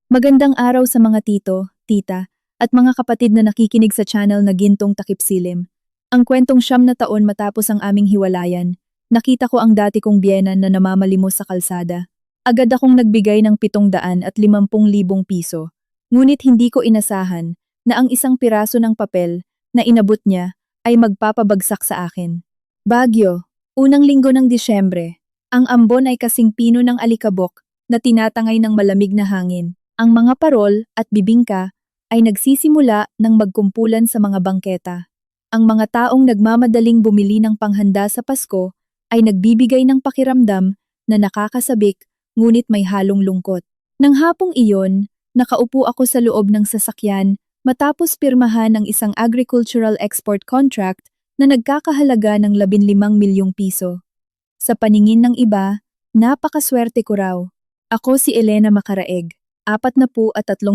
Magandang araw sa mga tito, tita, at mga kapatid na nakikinig sa channel na Gintong Takip Silim. Ang kwentong 9 na taon matapos ang aming hiwalayan, nakita ko ang dati kong biyenan na namamalimos sa kalsada. Agad akong nagbigay ng 750,000 piso. Ngunit hindi ko inasahan na ang isang piraso ng papel na inabot niya ay magpapabagsak sa akin. Baguio, unang linggo ng Disyembre. Ang ambon ay kasing pino ng alikabok na tinatangay ng malamig na hangin. Ang mga parol at bibingka ay nagsisimula ng magkumpulan sa mga bangketa. Ang mga taong nagmamadaling bumili ng panghanda sa Pasko ay nagbibigay ng pakiramdam na nakakasabik ngunit may halong lungkot. Nang hapong iyon, nakaupo ako sa loob ng sasakyan matapos pirmahan ng isang agricultural export contract na nagkakahalaga ng 15 milyong piso. Sa paningin ng iba, napakaswerte ko raw. Ako si Elena Macaraeg. 43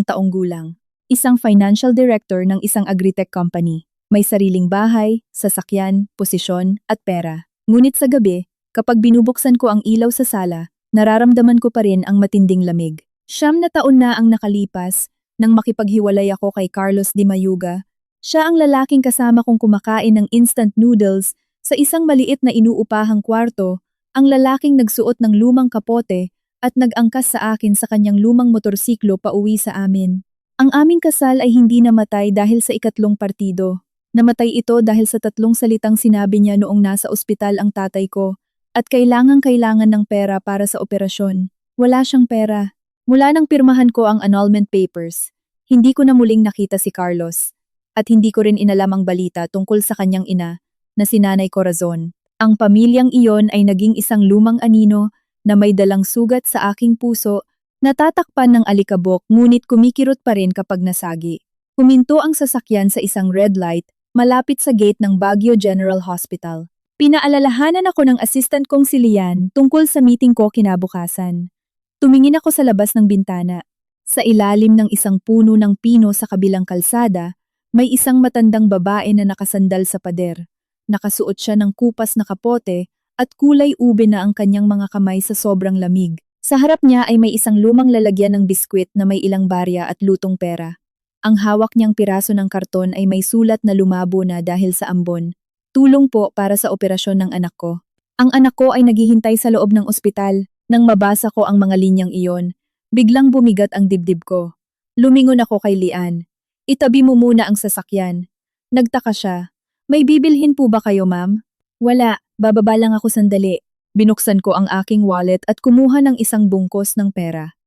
taong gulang. Isang financial director ng isang agritech company. May sariling bahay, sasakyan, posisyon, at pera. Ngunit sa gabi, kapag binubuksan ko ang ilaw sa sala, nararamdaman ko pa rin ang matinding lamig. 9 taon na ang nakalipas nang makipaghiwalay ako kay Carlos Di Mayuga. Siya ang lalaking kasama kong kumakain ng instant noodles sa isang maliit na inuupahang kwarto, ang lalaking nagsuot ng lumang kapote at nag-angkas sa akin sa kanyang lumang motorsiklo pauwi sa amin. Ang aming kasal ay hindi namatay dahil sa ikatlong partido. Namatay ito dahil sa 3 salitang sinabi niya noong nasa ospital ang tatay ko at kailangan ng pera para sa operasyon. Wala siyang pera. Mula nang pirmahan ko ang annulment papers, hindi ko na muling nakita si Carlos at hindi ko rin inalam ang balita tungkol sa kanyang ina na si Nanay Corazon. Ang pamilyang iyon ay naging isang lumang anino na may dalang sugat sa aking puso, natatakpan ng alikabok ngunit kumikirot pa rin kapag nasagi. Huminto ang sasakyan sa isang red light malapit sa gate ng Baguio General Hospital. Pinaalalahanan ako ng assistant kong si Lian tungkol sa meeting ko kinabukasan. Tumingin ako sa labas ng bintana. Sa ilalim ng isang puno ng pino sa kabilang kalsada, may isang matandang babae na nakasandal sa pader. Nakasuot siya ng kupas na kapote at kulay ube na ang kanyang mga kamay sa sobrang lamig. Sa harap niya ay may isang lumang lalagyan ng biskwit na may ilang barya at lutong pera. Ang hawak niyang piraso ng karton ay may sulat na lumabo na dahil sa ambon. Tulong po para sa operasyon ng anak ko. Ang anak ko ay naghihintay sa loob ng ospital. Nang mabasa ko ang mga linyang iyon, biglang bumigat ang dibdib ko. Lumingon ako kay Lian. Itabi mo muna ang sasakyan. Nagtaka siya. May bibilhin po ba kayo, ma'am? Wala, bababa lang ako sandali. Binuksan ko ang aking wallet at kumuha ng isang bungkos ng pera.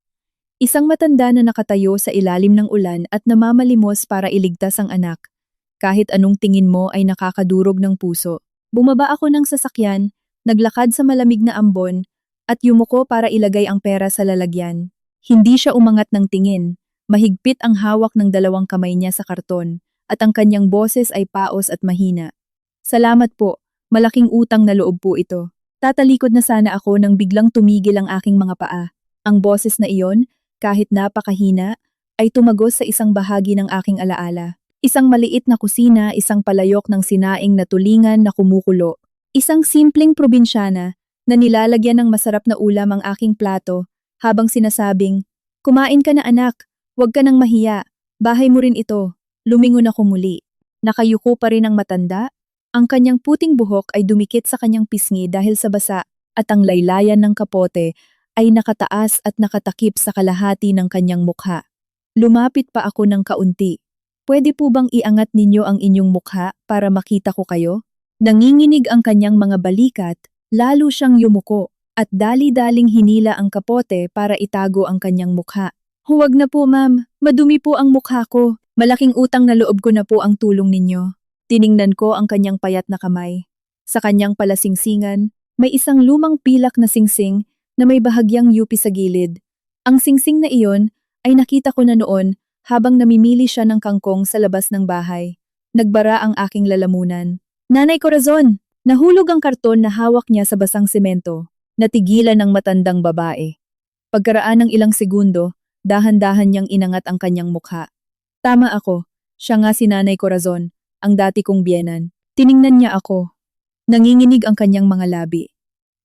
Isang matanda na nakatayo sa ilalim ng ulan at namamalimos para iligtas ang anak. Kahit anong tingin mo ay nakakadurog ng puso. Bumaba ako ng sasakyan, naglakad sa malamig na ambon, at yumuko para ilagay ang pera sa lalagyan. Hindi siya umangat ng tingin. Mahigpit ang hawak ng 2 kamay niya sa karton, at ang kanyang boses ay paos at mahina. Salamat po. Malaking utang na loob po ito. Tatalikod na sana ako nang biglang tumigil ang aking mga paa. Ang boses na iyon, kahit napakahina, ay tumagos sa isang bahagi ng aking alaala. Isang maliit na kusina, isang palayok ng sinaing na tulingan na kumukulo. Isang simpleng probinsyana na nilalagyan ng masarap na ulam ang aking plato habang sinasabing, "Kumain ka na anak, huwag ka nang mahiya, bahay mo rin ito." Lumingon ako muli. Nakayuko pa rin ang matanda. Ang kanyang puting buhok ay dumikit sa kanyang pisngi dahil sa basa at ang laylayan ng kapote ay nakataas at nakatakip sa kalahati ng kanyang mukha. Lumapit pa ako ng kaunti. Pwede po bang iangat ninyo ang inyong mukha para makita ko kayo? Nanginginig ang kanyang mga balikat, lalo siyang yumuko at dali-daling hinila ang kapote para itago ang kanyang mukha. Huwag na po ma'am, madumi po ang mukha ko. Malaking utang na loob ko na po ang tulong ninyo. Tiningnan ko ang kanyang payat na kamay. Sa kanyang palasingsingan, may isang lumang pilak na singsing na may bahagyang yupi sa gilid. Ang singsing na iyon ay nakita ko na noon habang namimili siya ng kangkong sa labas ng bahay. Nagbara ang aking lalamunan. Nanay Corazon! Nahulog ang karton na hawak niya sa basang semento. Natigilan ng matandang babae. Pagkaraan ng ilang segundo, dahan-dahan niyang inangat ang kanyang mukha. Tama ako, siya nga si Nanay Corazon, ang dati kong biyenan. Tiningnan niya ako. Nanginginig ang kanyang mga labi.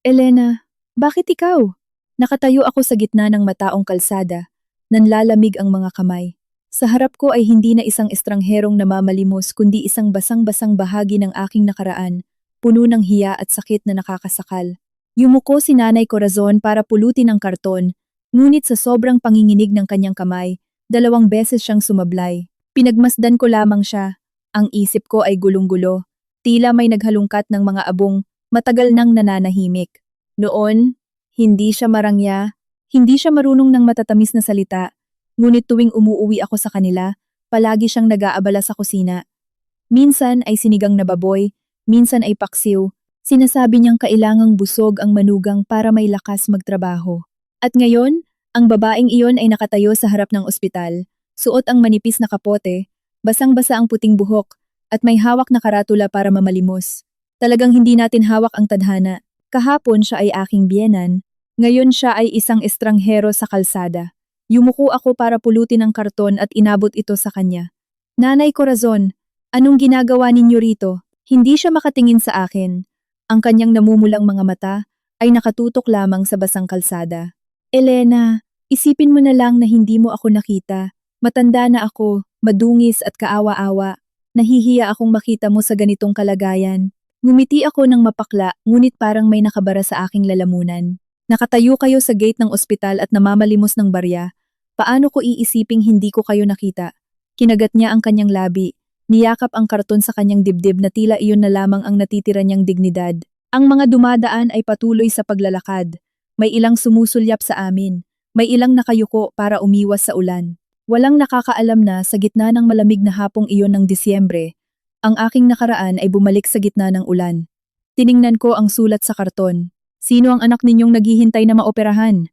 Elena, bakit ikaw? Nakatayo ako sa gitna ng mataong kalsada, Nanlalamig ang mga kamay. Sa harap ko ay hindi na isang estrangherong namamalimos kundi isang basang-basang bahagi ng aking nakaraan, puno ng hiya at sakit na nakakasakal. Yumuko si Nanay Corazon para pulutin ang karton, ngunit sa sobrang panginginig ng kanyang kamay, 2 beses siyang sumablay. Pinagmasdan ko lamang siya. Ang isip ko ay gulong-gulo. Tila may naghalungkat ng mga abong, matagal nang nananahimik. Noon, hindi siya marangya, hindi siya marunong ng matatamis na salita, ngunit tuwing umuuwi ako sa kanila, palagi siyang nag-aabala sa kusina. Minsan ay sinigang na baboy, minsan ay paksiw. Sinasabi niyang kailangang busog ang manugang para may lakas magtrabaho. At ngayon, ang babaeng iyon ay nakatayo sa harap ng ospital, suot ang manipis na kapote, basang-basa ang puting buhok, at may hawak na karatula para mamalimos. Talagang hindi natin hawak ang tadhana. Kahapon siya ay aking biyenan, ngayon siya ay isang estranghero sa kalsada. Yumuko ako para pulutin ang karton at inabot ito sa kanya. Nanay Corazon, anong ginagawa ninyo rito? Hindi siya makatingin sa akin. Ang kanyang namumulang mga mata ay nakatutok lamang sa basang kalsada. Elena, isipin mo na lang na hindi mo ako nakita. Matanda na ako, madungis at kaawa-awa. Nahihiya akong makita mo sa ganitong kalagayan. Ngumiti ako ng mapakla, ngunit parang may nakabara sa aking lalamunan. Nakatayo kayo sa gate ng ospital at namamalimos ng barya. Paano ko iisiping hindi ko kayo nakita? Kinagat niya ang kanyang labi. Niyakap ang karton sa kanyang dibdib na tila iyon na lamang ang natitira niyang dignidad. Ang mga dumadaan ay patuloy sa paglalakad. May ilang sumusulyap sa amin. May ilang nakayuko para umiwas sa ulan. Walang nakakaalam na sa gitna ng malamig na hapong iyon ng Disyembre, ang aking nakaraan ay bumalik sa gitna ng ulan. Tiningnan ko ang sulat sa karton. Sino ang anak ninyong naghihintay na maoperahan?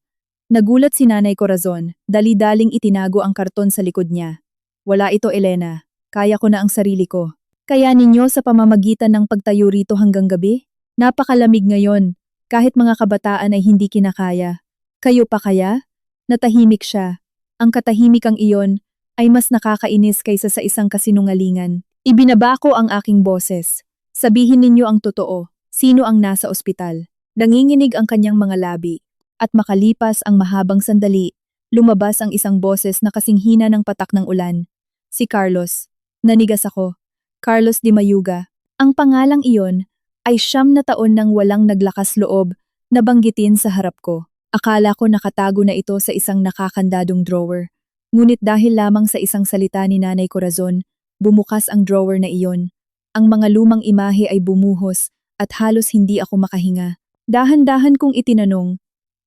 Nagulat si Nanay Corazon, dali-daling itinago ang karton sa likod niya. Wala ito, Elena. Kaya ko na ang sarili ko. Kaya ninyo sa pamamagitan ng pagtayo rito hanggang gabi? Napakalamig ngayon, kahit mga kabataan ay hindi kinakaya. Kayo pa kaya? Natahimik siya. Ang katahimikang iyon ay mas nakakainis kaysa sa isang kasinungalingan. Ibinaba ko ang aking boses. Sabihin ninyo ang totoo, sino ang nasa ospital? Nanginginig ang kanyang mga labi. At makalipas ang mahabang sandali, lumabas ang isang boses na kasinghina ng patak ng ulan. Si Carlos. Nanigas ako. Carlos Di Mayuga. Ang pangalang iyon ay 9 na taon nang walang naglakas loob na banggitin sa harap ko. Akala ko nakatago na ito sa isang nakakandadong drawer. Ngunit dahil lamang sa isang salita ni Nanay Corazon, bumukas ang drawer na iyon. Ang mga lumang imahe ay bumuhos at halos hindi ako makahinga. Dahan-dahan kong itinanong,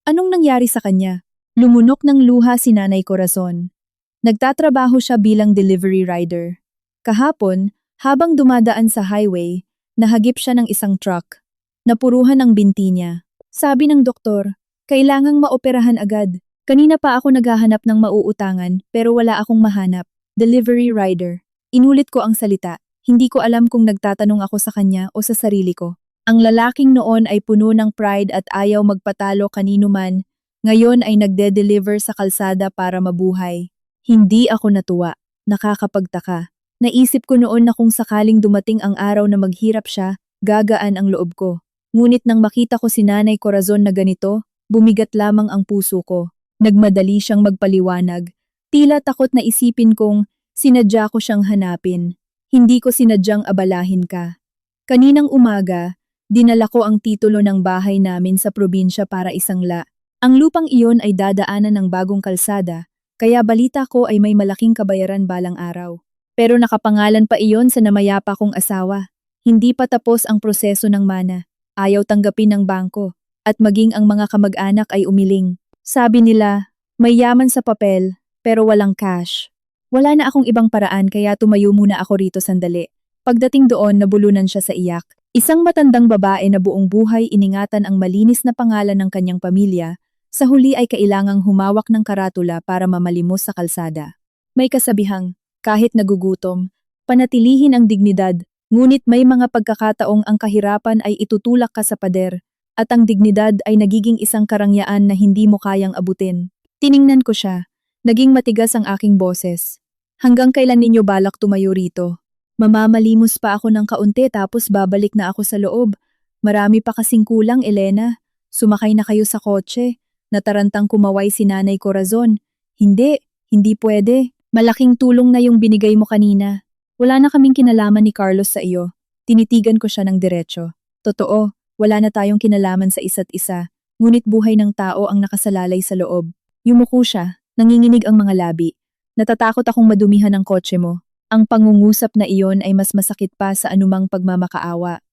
anong nangyari sa kanya? Lumunok ng luha si Nanay Corazon. Nagtatrabaho siya bilang delivery rider. Kahapon, habang dumadaan sa highway, nahagip siya ng isang truck. Napuruhan ang binti niya. Sabi ng doktor, kailangang maoperahan agad. Kanina pa ako naghahanap ng mauutangan pero wala akong mahanap. Delivery rider. Inulit ko ang salita. Hindi ko alam kung nagtatanong ako sa kanya o sa sarili ko. Ang lalaking noon ay puno ng pride at ayaw magpatalo kanino man. Ngayon ay nagde-deliver sa kalsada para mabuhay. Hindi ako natuwa. Nakakapagtaka. Naisip ko noon na kung sakaling dumating ang araw na maghirap siya, gagaan ang loob ko. Ngunit nang makita ko si Nanay Corazon na ganito, bumigat lamang ang puso ko. Nagmadali siyang magpaliwanag. Tila takot na isipin kong sinadya ko siyang hanapin. Hindi ko sinadyang abalahin ka. Kaninang umaga, dinala ko ang titulo ng bahay namin sa probinsya para isangla. Ang lupang iyon ay dadaanan ng bagong kalsada, kaya balita ko ay may malaking kabayaran balang araw. Pero nakapangalan pa iyon sa namayapa kong asawa. Hindi pa tapos ang proseso ng mana. Ayaw tanggapin ng bangko. At maging ang mga kamag-anak ay umiling. Sabi nila, may yaman sa papel, pero walang cash. Wala na akong ibang paraan kaya tumayo muna ako rito sandali. Pagdating doon, nabulunan siya sa iyak. Isang matandang babae na buong buhay iningatan ang malinis na pangalan ng kanyang pamilya, sa huli ay kailangang humawak ng karatula para mamalimos sa kalsada. May kasabihang, kahit nagugutom, panatilihin ang dignidad, ngunit may mga pagkakataong ang kahirapan ay itutulak ka sa pader. At ang dignidad ay nagiging isang karangyaan na hindi mo kayang abutin. Tiningnan ko siya. Naging matigas ang aking boses. Hanggang kailan ninyo balak tumayo rito? Mamamalimos pa ako ng kaunti tapos babalik na ako sa loob. Marami pa kasing kulang, Elena. Sumakay na kayo sa kotse. Natarantang kumaway si Nanay Corazon. Hindi pwede. Malaking tulong na yung binigay mo kanina. Wala na kaming kinalaman ni Carlos sa iyo. Tinitigan ko siya ng diretso. Totoo, wala na tayong kinalaman sa isa't isa. Ngunit buhay ng tao ang nakasalalay sa loob. Yumuko siya, nanginginig ang mga labi. Natatakot akong madumihan ang kotse mo. Ang pangungusap na iyon ay mas masakit pa sa anumang pagmamakaawa.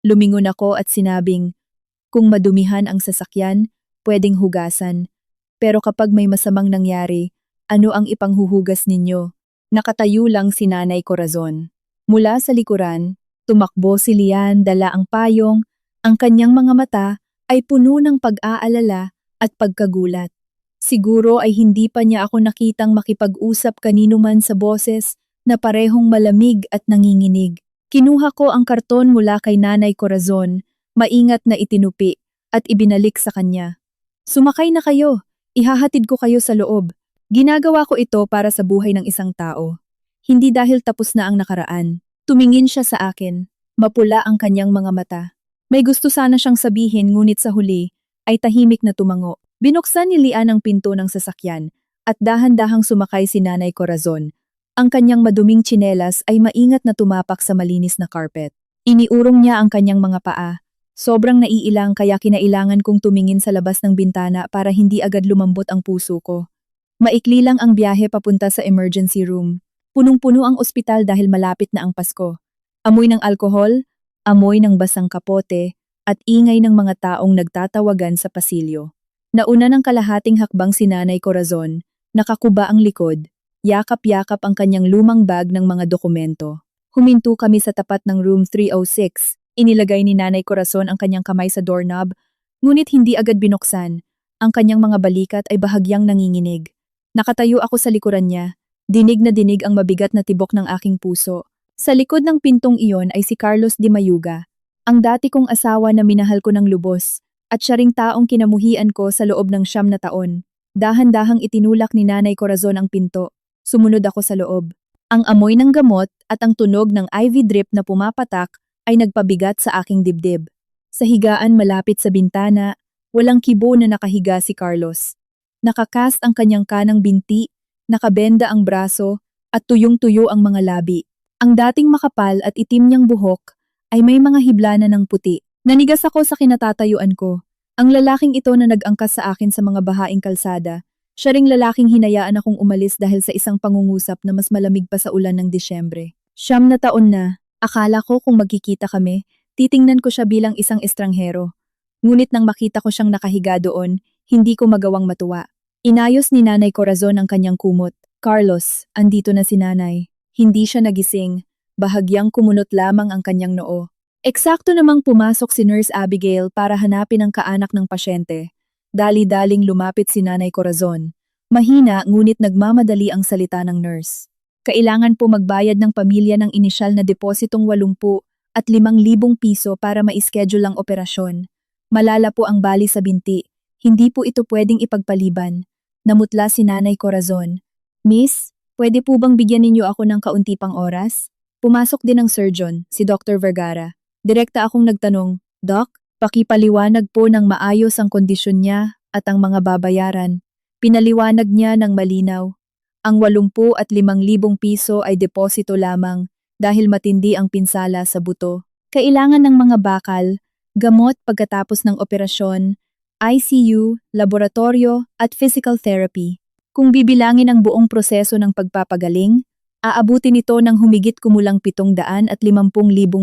Lumingon ako at sinabing, kung madumihan ang sasakyan, pwedeng hugasan. Pero kapag may masamang nangyari, ano ang ipanghuhugas ninyo? Nakatayo lang si Nanay Corazon. Mula sa likuran, tumakbo si Lian dala ang payong, ang kanyang mga mata ay puno ng pag-aalala at pagkagulat. Siguro ay hindi pa niya ako nakitang makipag-usap kanino man sa boses na parehong malamig at nanginginig. Kinuha ko ang karton mula kay Nanay Corazon, maingat na itinupi at ibinalik sa kanya. Sumakay na kayo, ihahatid ko kayo sa loob. Ginagawa ko ito para sa buhay ng isang tao. Hindi dahil tapos na ang nakaraan. Tumingin siya sa akin, mapula ang kanyang mga mata. May gusto sana siyang sabihin ngunit sa huli ay tahimik na tumango. Binuksan ni Lian ang pinto ng sasakyan at dahan-dahang sumakay si Nanay Corazon. Ang kanyang maduming tsinelas ay maingat na tumapak sa malinis na carpet. Iniurong niya ang kanyang mga paa. Sobrang naiilang kaya kinailangan kong tumingin sa labas ng bintana para hindi agad lumambot ang puso ko. Maikli lang ang biyahe papunta sa emergency room. Punong-puno ang ospital dahil malapit na ang Pasko. Amoy ng alkohol, amoy ng basang kapote, at ingay ng mga taong nagtatawagan sa pasilyo. Nauna ng kalahating hakbang si Nanay Corazon, nakakuba ang likod, yakap-yakap ang kanyang lumang bag ng mga dokumento. Huminto kami sa tapat ng room 306. Inilagay ni Nanay Corazon ang kanyang kamay sa doorknob, ngunit hindi agad binuksan. Ang kanyang mga balikat ay bahagyang nanginginig. Nakatayo ako sa likuran niya, dinig na dinig ang mabigat na tibok ng aking puso. Sa likod ng pintong iyon ay si Carlos de Mayuga, ang dati kong asawa na minahal ko ng lubos, at siya ring taong kinamuhian ko sa loob ng 9 na taon. Dahan-dahang itinulak ni Nanay Corazon ang pinto. Sumunod ako sa loob. Ang amoy ng gamot at ang tunog ng IV drip na pumapatak ay nagpabigat sa aking dibdib. Sa higaan malapit sa bintana, walang kibo na nakahiga si Carlos. Nakakast ang kanyang kanang binti, nakabenda ang braso, at tuyong-tuyo ang mga labi. Ang dating makapal at itim niyang buhok ay may mga hiblana ng puti. Nanigas ako sa kinatatayuan ko. Ang lalaking ito na nag-angkas sa akin sa mga bahaing kalsada, siya ring lalaking hinayaan akong umalis dahil sa isang pangungusap na mas malamig pa sa ulan ng Disyembre. 9 na taon na, akala ko kung magkikita kami, titingnan ko siya bilang isang estranghero. Ngunit nang makita ko siyang nakahiga doon, hindi ko magawang matuwa. Inayos ni Nanay Corazon ang kanyang kumot. Carlos, andito na si Nanay. Hindi siya nagising, bahagyang kumunot lamang ang kanyang noo. Eksakto namang pumasok si Nurse Abigail para hanapin ang kaanak ng pasyente. Dali-daling lumapit si Nanay Corazon. Mahina ngunit nagmamadali ang salita ng nurse. Kailangan po magbayad ng pamilya ng inisyal na depositong 80 at 5,000 piso para ma-schedule ang operasyon. Malala po ang bali sa binti. Hindi po ito pwedeng ipagpaliban. Namutla si Nanay Corazon. Miss, pwede po bang bigyan ninyo ako ng kaunti pang oras? Pumasok din ang surgeon, si Dr. Vergara. Direkta akong nagtanong, Doc, pakipaliwanag po ng maayos ang kondisyon niya at ang mga babayaran. Pinaliwanag niya ng malinaw. Ang 80 at 5,000 piso ay deposito lamang dahil matindi ang pinsala sa buto. Kailangan ng mga bakal, gamot pagkatapos ng operasyon, ICU, laboratorio at physical therapy. Kung bibilangin ang buong proseso ng pagpapagaling, aabutin ito ng humigit kumulang 750,000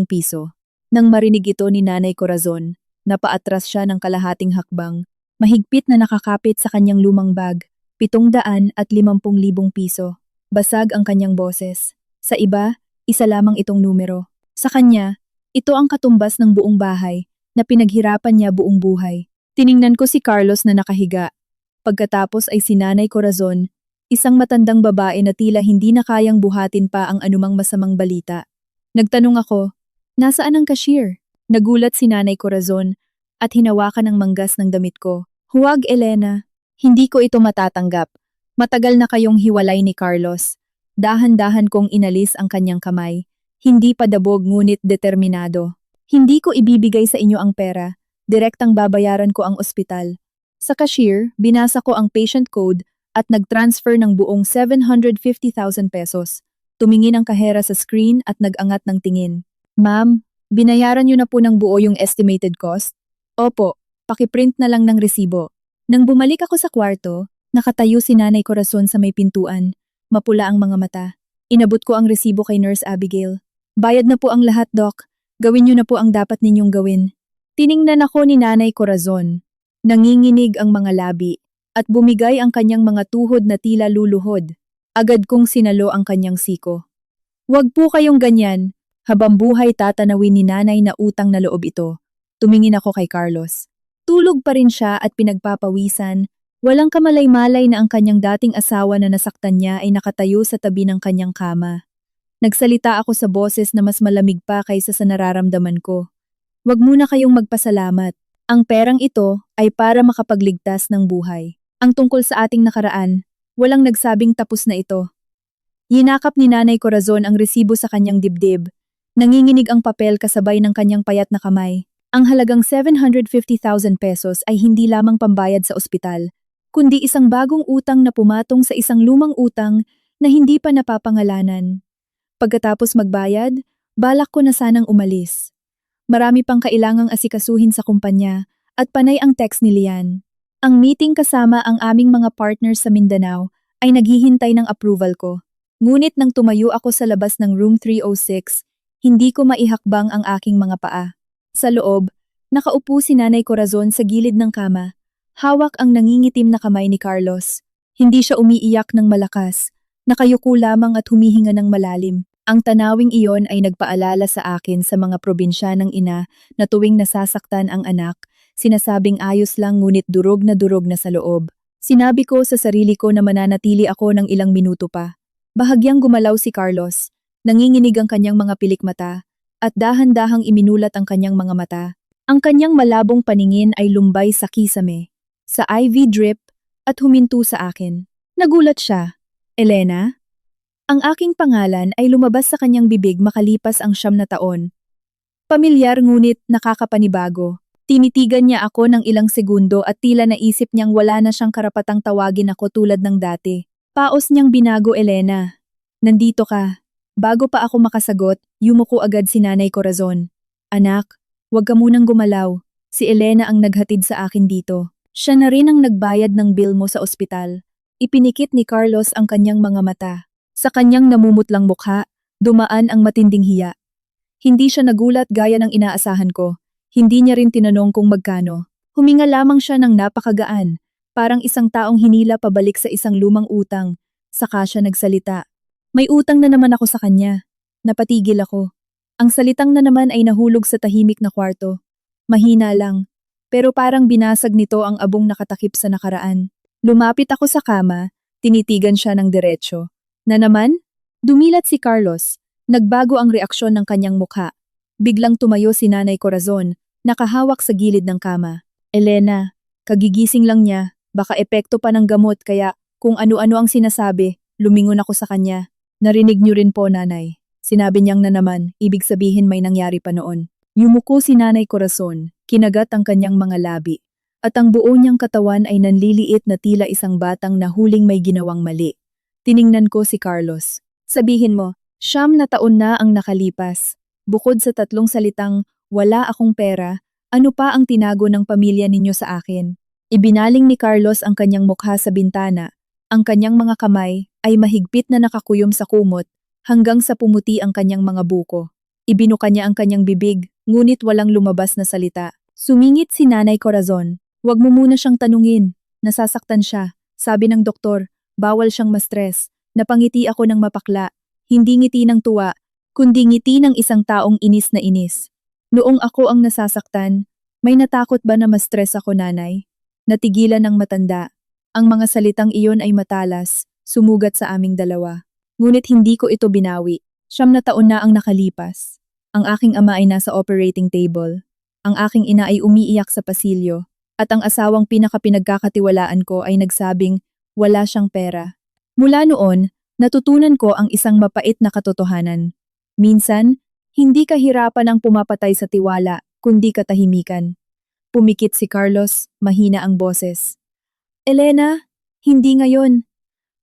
piso. Nang marinig ito ni Nanay Corazon, napaatras siya ng kalahating hakbang, mahigpit na nakakapit sa kanyang lumang bag, 750,000 piso. Basag ang kanyang boses. Sa iba, isa lamang itong numero. Sa kanya, ito ang katumbas ng buong bahay na pinaghirapan niya buong buhay. Tiningnan ko si Carlos na nakahiga. Pagkatapos ay si Nanay Corazon, isang matandang babae na tila hindi na kayang buhatin pa ang anumang masamang balita. Nagtanong ako, nasaan ang cashier? Nagulat si Nanay Corazon at hinawakan ang manggas ng damit ko. Huwag, Elena. Hindi ko ito matatanggap. Matagal na kayong hiwalay ni Carlos. Dahan-dahan kong inalis ang kanyang kamay. Hindi padabog ngunit determinado. Hindi ko ibibigay sa inyo ang pera. Direktang babayaran ko ang ospital. Sa cashier, binasa ko ang patient code at nag-transfer ng buong 750,000 pesos. Tumingin ang kahera sa screen at nag-angat ng tingin. Ma'am, binayaran niyo na po ng buo yung estimated cost? Opo, pakiprint na lang ng resibo. Nang bumalik ako sa kwarto, nakatayo si Nanay Corazon sa may pintuan. Mapula ang mga mata. Inabot ko ang resibo kay Nurse Abigail. Bayad na po ang lahat, Doc. Gawin niyo na po ang dapat ninyong gawin. Tiningnan ako ni Nanay Corazon. Nanginginig ang mga labi at bumigay ang kanyang mga tuhod na tila luluhod. Agad kong sinalo ang kanyang siko. Huwag po kayong ganyan. Habang buhay tatanawin ni Nanay na utang na loob ito. Tumingin ako kay Carlos. Tulog pa rin siya at pinagpapawisan. Walang kamalay-malay na ang kanyang dating asawa na nasaktan niya ay nakatayo sa tabi ng kanyang kama. Nagsalita ako sa boses na mas malamig pa kaysa sa nararamdaman ko. Huwag muna kayong magpasalamat. Ang perang ito ay para makapagligtas ng buhay. Ang tungkol sa ating nakaraan, walang nagsabing tapos na ito. Yinakap ni Nanay Corazon ang resibo sa kanyang dibdib. Nanginginig ang papel kasabay ng kanyang payat na kamay. Ang halagang 750,000 pesos ay hindi lamang pambayad sa ospital, kundi isang bagong utang na pumatong sa isang lumang utang na hindi pa napapangalanan. Pagkatapos magbayad, balak ko na sanang umalis. Marami pang kailangang asikasuhin sa kumpanya at panay ang text ni Lian. Ang meeting kasama ang aming mga partners sa Mindanao ay naghihintay ng approval ko. Ngunit nang tumayo ako sa labas ng room 306, hindi ko maihakbang ang aking mga paa. Sa loob, nakaupo si Nanay Corazon sa gilid ng kama. Hawak ang nangingitim na kamay ni Carlos. Hindi siya umiiyak ng malakas. Nakayuko lamang at humihinga ng malalim. Ang tanawing iyon ay nagpaalala sa akin sa mga probinsyanang ina na tuwing nasasaktan ang anak, sinasabing ayos lang ngunit durog na sa loob. Sinabi ko sa sarili ko na mananatili ako ng ilang minuto pa. Bahagyang gumalaw si Carlos. Nanginginig ang kanyang mga pilik mata at dahan-dahang iminulat ang kanyang mga mata. Ang kanyang malabong paningin ay lumbay sa kisame, sa IV drip at huminto sa akin. Nagulat siya. Elena? Ang aking pangalan ay lumabas sa kanyang bibig makalipas ang 9 na taon. Pamilyar ngunit nakakapanibago. Tinitigan niya ako ng ilang segundo at tila naisip niyang wala na siyang karapatang tawagin ako tulad ng dati. Paos niyang binago, Elena. Nandito ka. Bago pa ako makasagot, yumuko agad si Nanay Corazon. Anak, huwag ka munang gumalaw. Si Elena ang naghatid sa akin dito. Siya na rin ang nagbayad ng bill mo sa ospital. Ipinikit ni Carlos ang kanyang mga mata. Sa kanyang namumutlang mukha, dumaan ang matinding hiya. Hindi siya nagulat gaya ng inaasahan ko. Hindi niya rin tinanong kung magkano. Huminga lamang siya ng napakagaan, parang isang taong hinila pabalik sa isang lumang utang. Saka siya nagsalita. May utang na naman ako sa kanya. Napatigil ako. Ang salitang na naman ay nahulog sa tahimik na kwarto. Mahina lang. Pero parang binasag nito ang abong nakatakip sa nakaraan. Lumapit ako sa kama, tinitigan siya ng diretsyo. Na naman? Dumilat si Carlos. Nagbago ang reaksyon ng kanyang mukha. Biglang tumayo si Nanay Corazon, nakahawak sa gilid ng kama. Elena, kagigising lang niya, baka epekto pa ng gamot kaya kung ano-ano ang sinasabi, lumingon ako sa kanya. Narinig niyo rin po, Nanay. Sinabi niyang na naman, ibig sabihin may nangyari pa noon. Yumuko si Nanay Corazon, kinagat ang kanyang mga labi. At ang buo niyang katawan ay nanliliit na tila isang batang na huling may ginawang mali. Tiningnan ko si Carlos. Sabihin mo, 9 na taon na ang nakalipas. Bukod sa 3 salitang, wala akong pera, ano pa ang tinago ng pamilya ninyo sa akin? Ibinaling ni Carlos ang kanyang mukha sa bintana. Ang kanyang mga kamay ay mahigpit na nakakuyom sa kumot hanggang sa pumuti ang kanyang mga buko. Ibinuka niya ang kanyang bibig, ngunit walang lumabas na salita. Sumingit si Nanay Corazon. Huwag mo muna siyang tanungin. Nasasaktan siya. Sabi ng doktor, bawal siyang ma-stress. Napangiti ako ng mapakla. Hindi ngiti ng tuwa, kundi ngiti ng isang taong inis na inis. Noong ako ang nasasaktan, may natakot ba na ma-stress ako, Nanay? Natigilan ng matanda. Ang mga salitang iyon ay matalas, sumugat sa aming dalawa. Ngunit hindi ko ito binawi. 9 na taon na ang nakalipas. Ang aking ama ay nasa operating table. Ang aking ina ay umiiyak sa pasilyo. At ang asawang pinakapinagkakatiwalaan ko ay nagsabing wala siyang pera. Mula noon, natutunan ko ang isang mapait na katotohanan. Minsan, hindi kahirapan ang pumapatay sa tiwala, kundi katahimikan. Pumikit si Carlos, mahina ang boses. Elena, Hindi ngayon.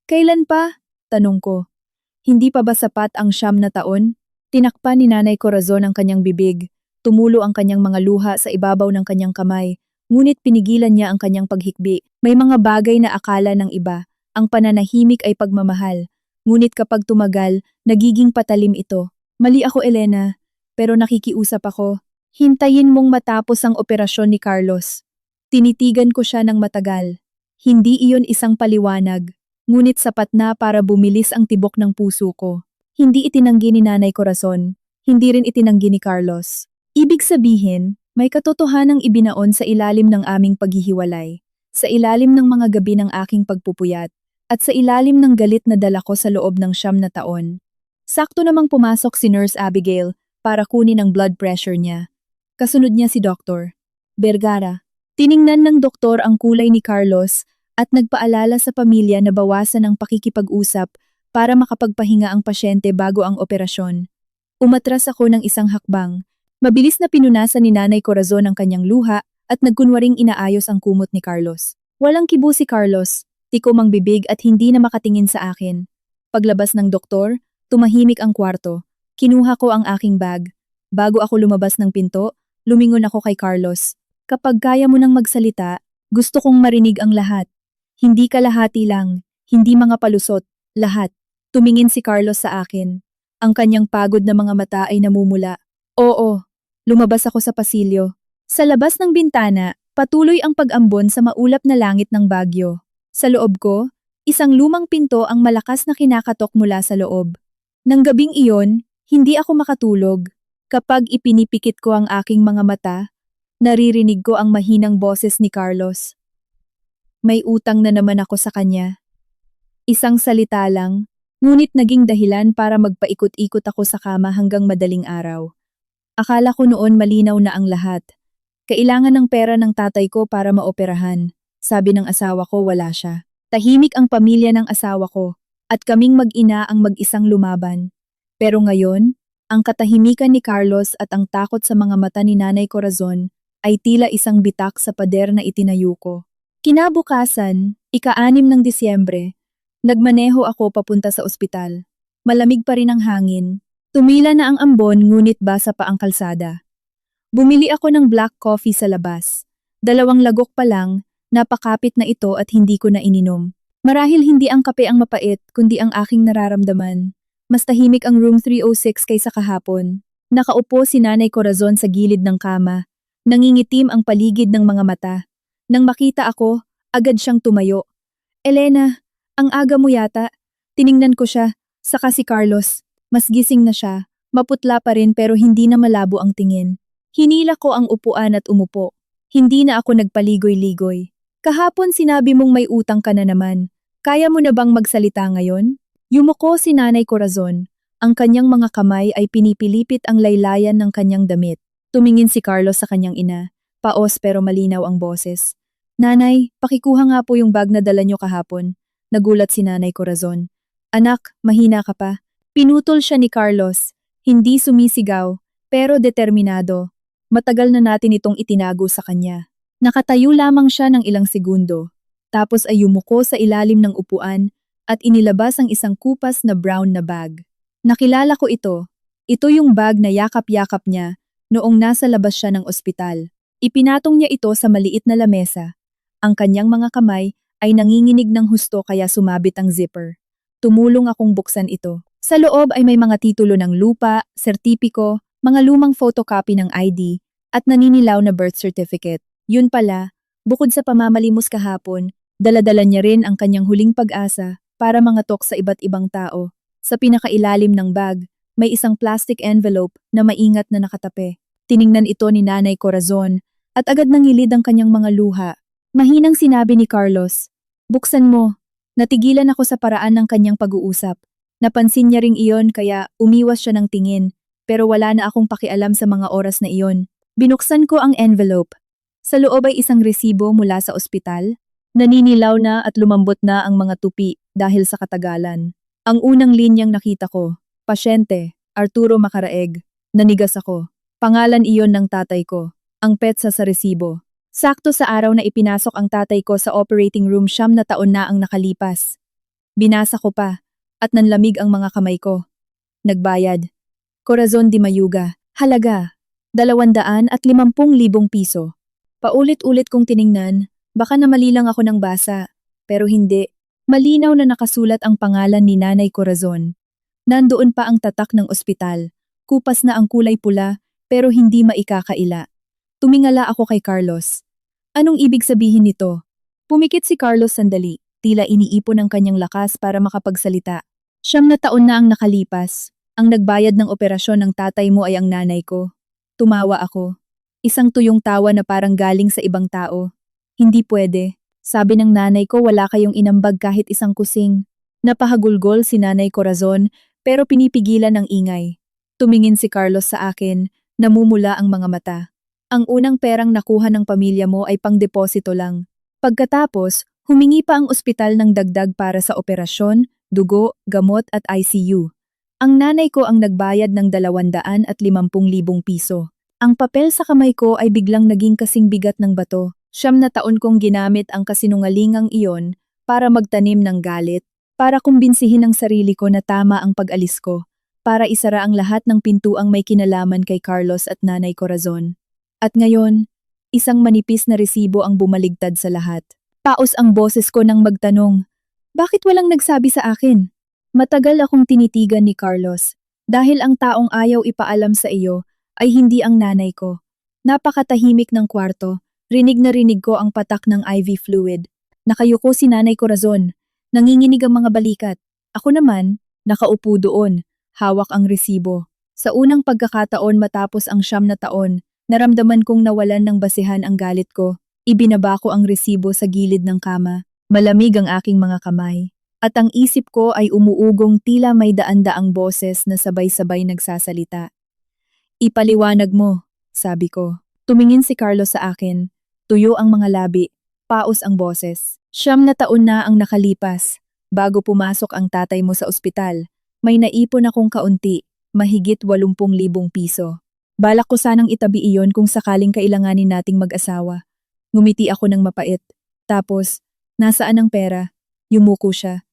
Kailan pa? Tanong ko. Hindi pa ba sapat ang 9 na taon? Tinakpan ni Nanay Corazon ang kanyang bibig. Tumulo ang kanyang mga luha sa ibabaw ng kanyang kamay. Ngunit pinigilan niya ang kanyang paghikbi. May mga bagay na akala ng iba. Ang pananahimik ay pagmamahal. Ngunit kapag tumagal, nagiging patalim ito. Mali ako, Elena. Pero nakikiusap ako. Hintayin mong matapos ang operasyon ni Carlos. Tinitigan ko siya ng matagal. Hindi iyon isang paliwanag. Ngunit sapat na para bumilis ang tibok ng puso ko. Hindi itinanggi ni Nanay Corazon. Hindi rin itinanggi ni Carlos. Ibig sabihin, may katotohanang ibinaon sa ilalim ng aming paghihiwalay, sa ilalim ng mga gabi ng aking pagpupuyat, at sa ilalim ng galit na dala ko sa loob ng 9 na taon. Sakto namang pumasok si Nurse Abigail para kunin ang blood pressure niya. Kasunod niya si Dr. Vergara. Tiningnan ng doktor ang kulay ni Carlos at nagpaalala sa pamilya na bawasan ang pakikipag-usap para makapagpahinga ang pasyente bago ang operasyon. Umatras ako ng isang hakbang. Mabilis na pinunasan ni Nanay Corazon ang kanyang luha at nagkunwaring inaayos ang kumot ni Carlos. Walang kibo si Carlos, tikom ang bibig at hindi na makatingin sa akin. Paglabas ng doktor, tumahimik ang kwarto. Kinuha ko ang aking bag. Bago ako lumabas ng pinto, lumingon ako kay Carlos. Kapag kaya mo nang magsalita, gusto kong marinig ang lahat. Hindi kalahati lang, hindi mga palusot, lahat. Tumingin si Carlos sa akin. Ang kanyang pagod na mga mata ay namumula. Oo, lumabas ako sa pasilyo. Sa labas ng bintana, patuloy ang pag-ambon sa maulap na langit ng Baguio. Sa loob ko, isang lumang pinto ang malakas na kinakatok mula sa loob. Nang gabing iyon, hindi ako makatulog. Kapag ipinipikit ko ang aking mga mata, naririnig ko ang mahinang boses ni Carlos. May utang na naman ako sa kanya. Isang salita lang, ngunit naging dahilan para magpaikot-ikot ako sa kama hanggang madaling araw. Akala ko noon malinaw na ang lahat. Kailangan ng pera ng tatay ko para maoperahan. Sabi ng asawa ko wala siya. Tahimik ang pamilya ng asawa ko at kaming mag-ina ang mag-isang lumaban. Pero ngayon, ang katahimikan ni Carlos at ang takot sa mga mata ni Nanay Corazon ay tila isang bitak sa pader na itinayo ko. Kinabukasan, ika-6 ng Disyembre, nagmaneho ako papunta sa ospital. Malamig pa rin ang hangin. Tumila na ang ambon ngunit basa pa ang kalsada. Bumili ako ng black coffee sa labas. 2 lagok pa lang, napakapit na ito at hindi ko na ininom. Marahil hindi ang kape ang mapait kundi ang aking nararamdaman. Mas tahimik ang room 306 kaysa kahapon. Nakaupo si Nanay Corazon sa gilid ng kama. Nangingitim ang paligid ng mga mata. Nang makita ako, agad siyang tumayo. Elena, ang aga mo yata. Tiningnan ko siya, saka si Carlos. Mas gising na siya, maputla pa rin pero hindi na malabo ang tingin. Hinila ko ang upuan at umupo. Hindi na ako nagpaligoy-ligoy. Kahapon sinabi mong may utang ka na naman. Kaya mo na bang magsalita ngayon? Yumuko si Nanay Corazon. Ang kanyang mga kamay ay pinipilipit ang laylayan ng kanyang damit. Tumingin si Carlos sa kanyang ina. Paos pero malinaw ang boses. Nanay, pakikuha nga po yung bag na dala niyo kahapon. Nagulat si Nanay Corazon. Anak, mahina ka pa. Pinutol siya ni Carlos. Hindi sumisigaw, pero determinado. Matagal na natin itong itinago sa kanya. Nakatayo lamang siya ng ilang segundo. Tapos ay yumuko sa ilalim ng upuan at inilabas ang isang kupas na brown na bag. Nakilala ko ito. Ito yung bag na yakap-yakap niya noong nasa labas siya ng ospital. Ipinatong niya ito sa maliit na lamesa. Ang kanyang mga kamay ay nanginginig ng husto kaya sumabit ang zipper. Tumulong akong buksan ito. Sa loob ay may mga titulo ng lupa, sertipiko, mga lumang photocopy ng ID, at naninilaw na birth certificate. Yun pala, bukod sa pamamalimos kahapon, dala-dala niya rin ang kanyang huling pag-asa para mangatok sa iba't ibang tao. Sa pinakailalim ng bag, may isang plastic envelope na maingat na nakatape. Tiningnan ito ni Nanay Corazon at agad nangilid ang kanyang mga luha. Mahinang sinabi ni Carlos, "Buksan mo." Natigilan ako sa paraan ng kanyang pag-uusap. Napansin niya ring iyon kaya umiwas siya ng tingin, pero wala na akong pakialam sa mga oras na iyon. Binuksan ko ang envelope. Sa loob ay isang resibo mula sa ospital. Naninilaw na at lumambot na ang mga tupi dahil sa katagalan. Ang unang linyang nakita ko, Pasyente, Arturo Macaraeg. Nanigas ako. Pangalan iyon ng tatay ko. Ang petsa sa resibo. Sakto sa araw na ipinasok ang tatay ko sa operating room, 9 taon na ang nakalipas. Binasa ko pa, at nanlamig ang mga kamay ko. Nagbayad. Corazon de Mayuga. Halaga. 250,000 piso. Paulit-ulit kong tiningnan, baka namali lang ako ng basa. Pero hindi. Malinaw na nakasulat ang pangalan ni Nanay Corazon. Nandoon pa ang tatak ng ospital. Kupas na ang kulay pula, pero hindi maikakaila. Tumingala ako kay Carlos. Anong ibig sabihin nito? Pumikit si Carlos sandali, tila iniipon ang kanyang lakas para makapagsalita. 9 taon na ang nakalipas. Ang nagbayad ng operasyon ng tatay mo ay ang nanay ko. Tumawa ako. Isang tuyong tawa na parang galing sa ibang tao. Hindi pwede. Sabi ng nanay ko, wala kayong inambag kahit isang kusing. Napahagulgol si Nanay Corazon, pero pinipigilan ng ingay. Tumingin si Carlos sa akin, namumula ang mga mata. Ang unang perang nakuha ng pamilya mo ay pangdeposito lang. Pagkatapos, humingi pa ang ospital ng dagdag para sa operasyon, dugo, gamot at ICU. Ang nanay ko ang nagbayad ng 250,000 piso. Ang papel sa kamay ko ay biglang naging kasing bigat ng bato. 9 taon kong ginamit ang kasinungalingang iyon para magtanim ng galit, para kumbinsihin ang sarili ko na tama ang pag-alis ko, para isara ang lahat ng pintuang may kinalaman kay Carlos at Nanay Corazon. At ngayon, isang manipis na resibo ang bumaligtad sa lahat. Taos ang boses ko nang magtanong, bakit walang nagsabi sa akin? Matagal akong tinitigan ni Carlos, dahil ang taong ayaw ipaalam sa iyo ay hindi ang nanay ko. Napakatahimik ng kwarto. Rinig na rinig ko ang patak ng IV fluid. Nakayuko si Nanay Corazon. Nanginginig ang mga balikat. Ako naman, nakaupo doon. Hawak ang resibo. Sa unang pagkakataon matapos ang 9 taon, naramdaman kong nawalan ng basihan ang galit ko. Ibinaba ko ang resibo sa gilid ng kama. Malamig ang aking mga kamay. At ang isip ko ay umuugong tila may daan-daang boses na sabay-sabay nagsasalita. Ipaliwanag mo, sabi ko. Tumingin si Carlos sa akin. Tuyo ang mga labi, paos ang boses. 9 taon na ang nakalipas. Bago pumasok ang tatay mo sa ospital, may naipon akong kaunti, mahigit 80,000 piso. Balak ko sanang itabi iyon kung sakaling kailanganin nating mag-asawa. Ngumiti ako ng mapait. Tapos, nasaan ang pera? Yumuko siya.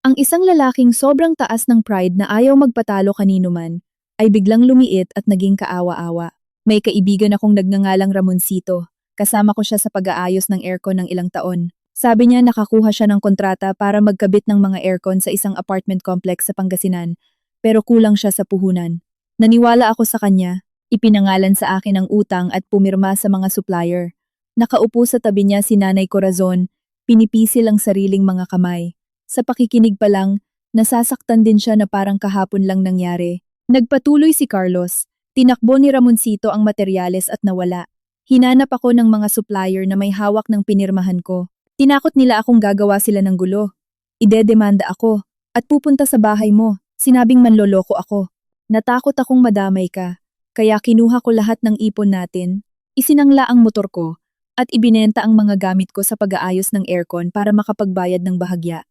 Ang isang lalaking sobrang taas ng pride na ayaw magpatalo kanino man, ay biglang lumiit at naging kaawa-awa. May kaibigan akong nagngangalang Ramoncito. Kasama ko siya sa pag-aayos ng aircon ng ilang taon. Sabi niya nakakuha siya ng kontrata para magkabit ng mga aircon sa isang apartment complex sa Pangasinan, pero kulang siya sa puhunan. Naniwala ako sa kanya, ipinangalan sa akin ang utang at pumirma sa mga supplier. Nakaupo sa tabi niya si Nanay Corazon, pinipisil ang sariling mga kamay. Sa pakikinig pa lang, nasasaktan din siya na parang kahapon lang nangyari. Nagpatuloy si Carlos, tinakbo ni Ramoncito ang materyales at nawala. Hinanap ako ng mga supplier na may hawak ng pinirmahan ko. Tinakot nila akong gagawa sila ng gulo. Idedemanda ako at pupunta sa bahay mo. Sinabing manloloko ako. Natakot akong madamay ka. Kaya kinuha ko lahat ng ipon natin, isinangla ang motor ko, at ibinenta ang mga gamit ko sa pag-aayos ng aircon para makapagbayad ng bahagya.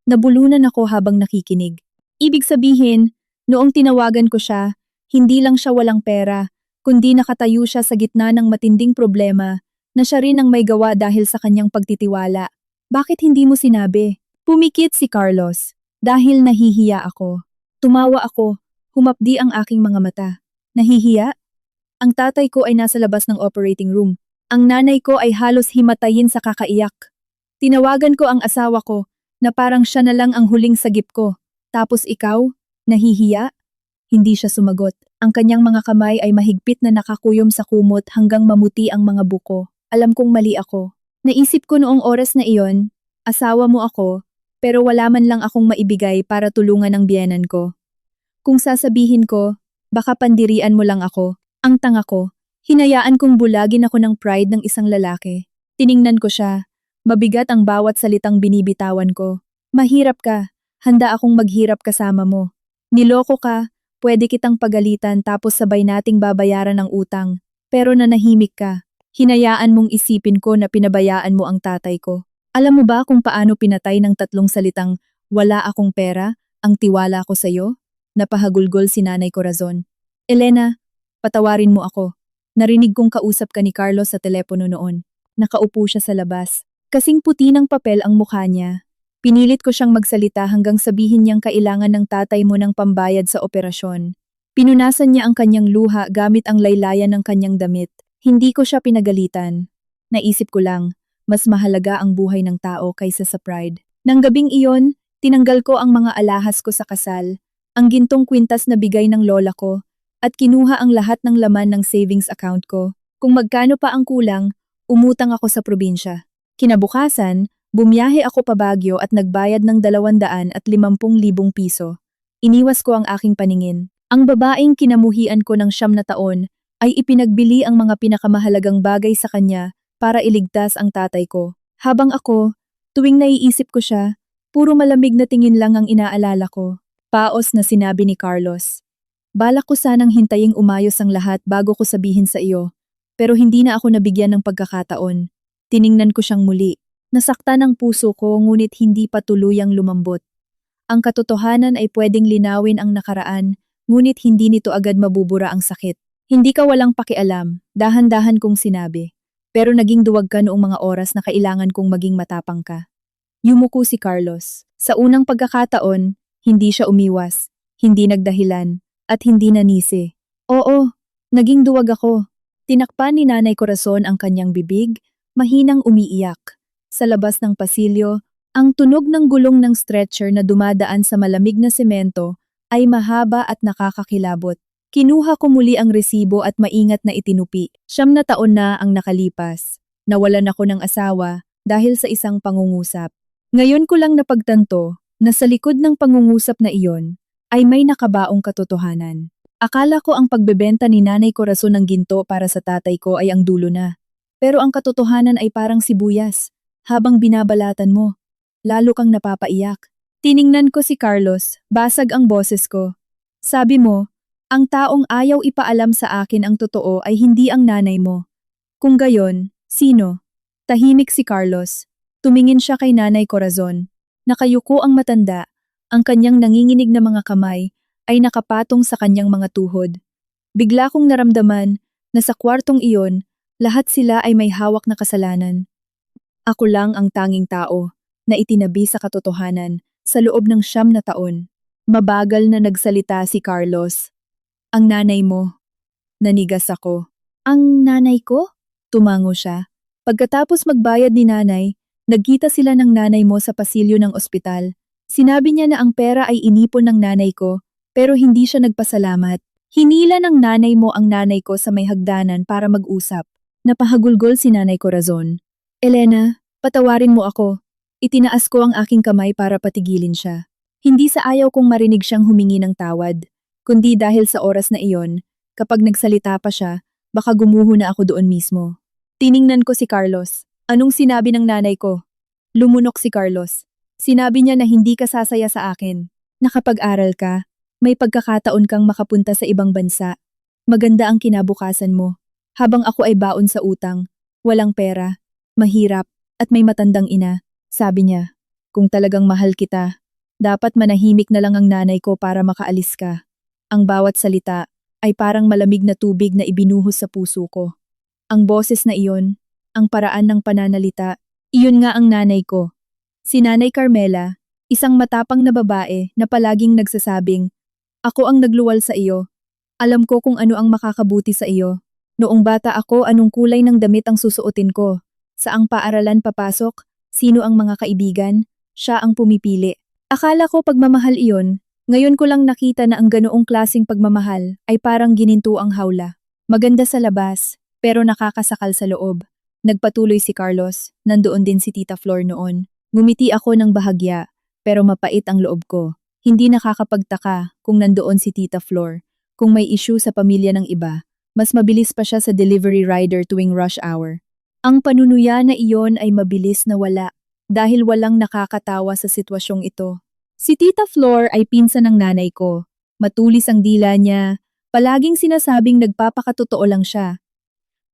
Nabulunan ako habang nakikinig. Ibig sabihin, noong tinawagan ko siya, hindi lang siya walang pera, kundi nakatayo siya sa gitna ng matinding problema na siya rin ang may gawa dahil sa kanyang pagtitiwala. Bakit hindi mo sinabi? Pumikit si Carlos. Dahil nahihiya ako. Tumawa ako. Humapdi ang aking mga mata. Nahihiya? Ang tatay ko ay nasa labas ng operating room. Ang nanay ko ay halos himatayin sa kakaiyak. Tinawagan ko ang asawa ko na parang siya na lang ang huling sagip ko. Tapos ikaw? Nahihiya? Hindi siya sumagot. Ang kanyang mga kamay ay mahigpit na nakakuyom sa kumot hanggang mamuti ang mga buko. Alam kong mali ako. Naisip ko noong oras na iyon, asawa mo ako, pero wala man lang akong maibigay para tulungan ang biyenan ko. Kung sasabihin ko, baka pandirian mo lang ako. Ang tanga ko, hinayaan kong bulagin ako ng pride ng isang lalaki. Tiningnan ko siya. Mabigat ang bawat salitang binibitawan ko. Mahirap ka. Handa akong maghirap kasama mo. Niloko ka. Pwede kitang pagalitan tapos sabay nating babayaran ang utang. Pero nanahimik ka. Hinayaan mong isipin ko na pinabayaan mo ang tatay ko. Alam mo ba kung paano pinatay ng 3 salitang, wala akong pera, ang tiwala ko sa'yo? Napahagulgol si Nanay Corazon. Elena, patawarin mo ako. Narinig kong kausap ka ni Carlos sa telepono noon. Nakaupo siya sa labas. Kasing puti ng papel ang mukha niya. Pinilit ko siyang magsalita hanggang sabihin niyang kailangan ng tatay mo ng pambayad sa operasyon. Pinunasan niya ang kanyang luha gamit ang laylayan ng kanyang damit. Hindi ko siya pinagalitan. Naisip ko lang, mas mahalaga ang buhay ng tao kaysa sa pride. Nang gabing iyon, tinanggal ko ang mga alahas ko sa kasal, ang gintong kwintas na bigay ng lola ko, at kinuha ang lahat ng laman ng savings account ko. Kung magkano pa ang kulang, umutang ako sa probinsya. Kinabukasan, bumiyahe ako pa Baguio at nagbayad ng 250,000 piso. Iniwas ko ang aking paningin. Ang babaeng kinamuhian ko ng 9 na taon ay ipinagbili ang mga pinakamahalagang bagay sa kanya para iligtas ang tatay ko. Habang ako, tuwing naiisip ko siya, puro malamig na tingin lang ang inaalala ko. Paos na sinabi ni Carlos. Balak ko sanang hintaying umayos ang lahat bago ko sabihin sa iyo, pero hindi na ako nabigyan ng pagkakataon. Tiningnan ko siyang muli. Nasaktan ang puso ko ngunit hindi pa tuluyang lumambot. Ang katotohanan ay pwedeng linawin ang nakaraan, ngunit hindi nito agad mabubura ang sakit. Hindi ka walang pakialam, dahan-dahan kong sinabi. Pero naging duwag ka noong mga oras na kailangan kong maging matapang ka. Yumuko si Carlos. Sa unang pagkakataon, hindi siya umiwas, hindi nagdahilan, at hindi nanisi. Oo, naging duwag ako. Tinakpan ni Nanay Corazon ang kanyang bibig, mahinang umiiyak. Sa labas ng pasilyo, ang tunog ng gulong ng stretcher na dumadaan sa malamig na semento ay mahaba at nakakakilabot. Kinuha ko muli ang resibo at maingat na itinupi. 9 na taon na ang nakalipas. Nawalan ako ng asawa dahil sa isang pangungusap. Ngayon ko lang napagtanto na sa likod ng pangungusap na iyon ay may nakabaong katotohanan. Akala ko ang pagbebenta ni Nanay Corazon ng ginto para sa tatay ko ay ang dulo na. Pero ang katotohanan ay parang sibuyas. Habang binabalatan mo, lalo kang napapaiyak. Tiningnan ko si Carlos, basag ang boses ko. Sabi mo, ang taong ayaw ipaalam sa akin ang totoo ay hindi ang nanay mo. Kung gayon, sino? Tahimik si Carlos. Tumingin siya kay Nanay Corazon. Nakayuko ang matanda. Ang kanyang nanginginig na mga kamay ay nakapatong sa kanyang mga tuhod. Bigla kong naramdaman na sa kwartong iyon, lahat sila ay may hawak na kasalanan. Ako lang ang tanging tao na itinabi sa katotohanan sa loob ng 9 na taon. Mabagal na nagsalita si Carlos. Ang nanay mo. Nanigas ako. Ang nanay ko? Tumango siya. Pagkatapos magbayad ni nanay, nagkita sila ng nanay mo sa pasilyo ng ospital. Sinabi niya na ang pera ay inipon ng nanay ko, pero hindi siya nagpasalamat. Hinila ng nanay mo ang nanay ko sa may hagdanan para mag-usap. Napahagulgol si Nanay Corazon. Elena, patawarin mo ako. Itinaas ko ang aking kamay para patigilin siya. Hindi sa ayaw kong marinig siyang humingi ng tawad, kundi dahil sa oras na iyon, kapag nagsalita pa siya, baka gumuho na ako doon mismo. Tiningnan ko si Carlos. Anong sinabi ng nanay ko? Lumunok si Carlos. Sinabi niya na hindi ka sasaya sa akin. Nakapag-aral ka, may pagkakataon kang makapunta sa ibang bansa. Maganda ang kinabukasan mo. Habang ako ay baon sa utang, walang pera, mahirap, at may matandang ina, sabi niya, kung talagang mahal kita, dapat manahimik na lang ang nanay ko para makaalis ka. Ang bawat salita ay parang malamig na tubig na ibinuhos sa puso ko. Ang boses na iyon, ang paraan ng pananalita, iyon nga ang nanay ko. Si Nanay Carmela, isang matapang na babae na palaging nagsasabing, ako ang nagluwal sa iyo. Alam ko kung ano ang makakabuti sa iyo. Noong bata ako, anong kulay ng damit ang susuotin ko. Saang paaralan papasok, sino ang mga kaibigan, siya ang pumipili. Akala ko pagmamahal iyon, ngayon ko lang nakita na ang ganoong klaseng pagmamahal ay parang gininto ang hawla. Maganda sa labas, pero nakakasakal sa loob. Nagpatuloy si Carlos, nandoon din si Tita Flor noon. Ngumiti ako ng bahagya, pero mapait ang loob ko. Hindi nakakapagtaka kung nandoon si Tita Flor. Kung may issue sa pamilya ng iba, mas mabilis pa siya sa delivery rider tuwing rush hour. Ang panunuya na iyon ay mabilis na wala dahil walang nakakatawa sa sitwasyong ito. Si Tita Flor ay pinsan ng nanay ko. Matulis ang dila niya, palaging sinasabing nagpapakatotoo lang siya.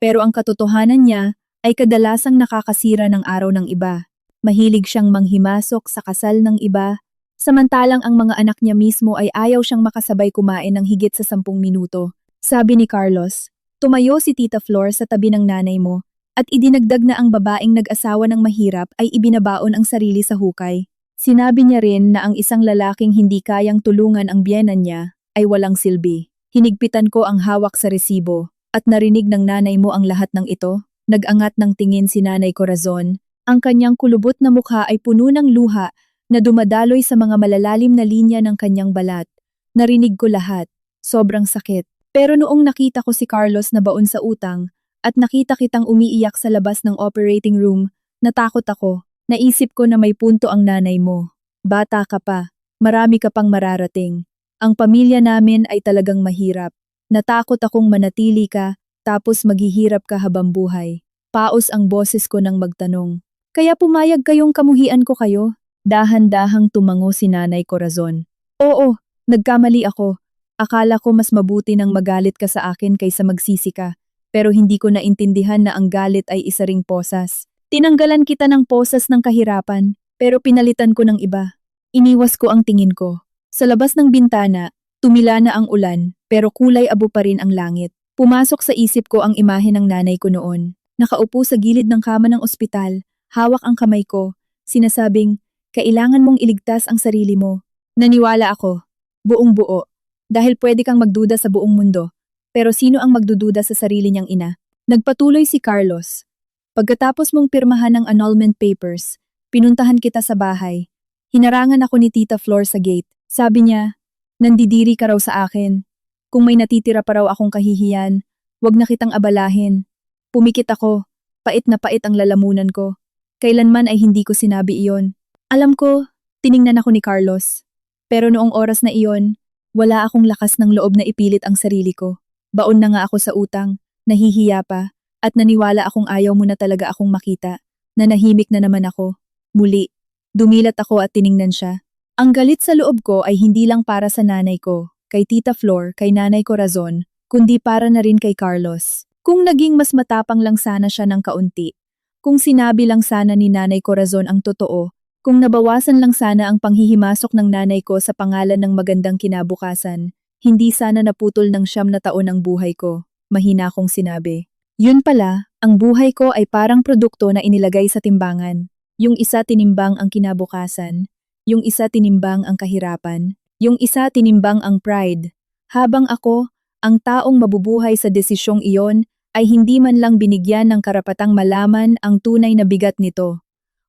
Pero ang katotohanan niya ay kadalasang nakakasira ng araw ng iba. Mahilig siyang manghimasok sa kasal ng iba, samantalang ang mga anak niya mismo ay ayaw siyang makasabay kumain ng higit sa 10 minuto. Sabi ni Carlos, tumayo si Tita Flor sa tabi ng nanay mo At idinagdag na ang babaeng nag-asawa ng mahirap ay ibinabaon ang sarili sa hukay. Sinabi niya rin na ang isang lalaking hindi kayang tulungan ang biyenan niya ay walang silbi. Hinigpitan ko ang hawak sa resibo at narinig ng nanay mo ang lahat ng ito. Nag-angat ng tingin si Nanay Corazon. Ang kanyang kulubot na mukha ay puno ng luha na dumadaloy sa mga malalalim na linya ng kanyang balat. Narinig ko lahat. Sobrang sakit. Pero noong nakita ko si Carlos na baon sa utang at nakita kitang umiiyak sa labas ng operating room, natakot ako. Naisip ko na may punto ang nanay mo. Bata ka pa. Marami ka pang mararating. Ang pamilya namin ay talagang mahirap. Natakot akong manatili ka, tapos maghihirap ka habang buhay. Paos ang boses ko nang magtanong. Kaya pumayag kayong kamuhian ko kayo? Dahan-dahang tumango si Nanay Corazon. Oo, nagkamali ako. Akala ko mas mabuti nang magalit ka sa akin kaysa magsisi ka. Pero hindi ko naintindihan na ang galit ay isa ring posas. Tinanggalan kita ng posas ng kahirapan, pero pinalitan ko ng iba. Iniwas ko ang tingin ko. Sa labas ng bintana, tumila na ang ulan, pero kulay abo pa rin ang langit. Pumasok sa isip ko ang imahe ng nanay ko noon. Nakaupo sa gilid ng kama ng ospital, hawak ang kamay ko, sinasabing, kailangan mong iligtas ang sarili mo. Naniwala ako, buong buo, dahil pwede kang magduda sa buong mundo. Pero sino ang magdududa sa sarili niyang ina? Nagpatuloy si Carlos. Pagkatapos mong pirmahan ng annulment papers, pinuntahan kita sa bahay. Hinarangan ako ni Tita Flor sa gate. Sabi niya, nandidiri ka raw sa akin. Kung may natitira pa raw akong kahihiyan, wag na kitang abalahin. Pumikit ako, pait na pait ang lalamunan ko. Kailanman ay hindi ko sinabi iyon. Alam ko, tiningnan ako ni Carlos. Pero noong oras na iyon, wala akong lakas ng loob na ipilit ang sarili ko. Baon na nga ako sa utang, nahihiya pa, at naniwala akong ayaw mo na talaga akong makita. Nanahimik na naman ako. Muli, dumilat ako at tiningnan siya. Ang galit sa loob ko ay hindi lang para sa nanay ko, kay Tita Flor, kay Nanay Corazon, kundi para na rin kay Carlos. Kung naging mas matapang lang sana siya ng kaunti, kung sinabi lang sana ni Nanay Corazon ang totoo, kung nabawasan lang sana ang panghihimasok ng nanay ko sa pangalan ng magandang kinabukasan, hindi sana naputol ng 9 na taon ang buhay ko, mahina kong sinabi. Yun pala, ang buhay ko ay parang produkto na inilagay sa timbangan. Yung isa tinimbang ang kinabukasan, yung isa tinimbang ang kahirapan, yung isa tinimbang ang pride. Habang ako, ang taong mabubuhay sa desisyong iyon, ay hindi man lang binigyan ng karapatang malaman ang tunay na bigat nito.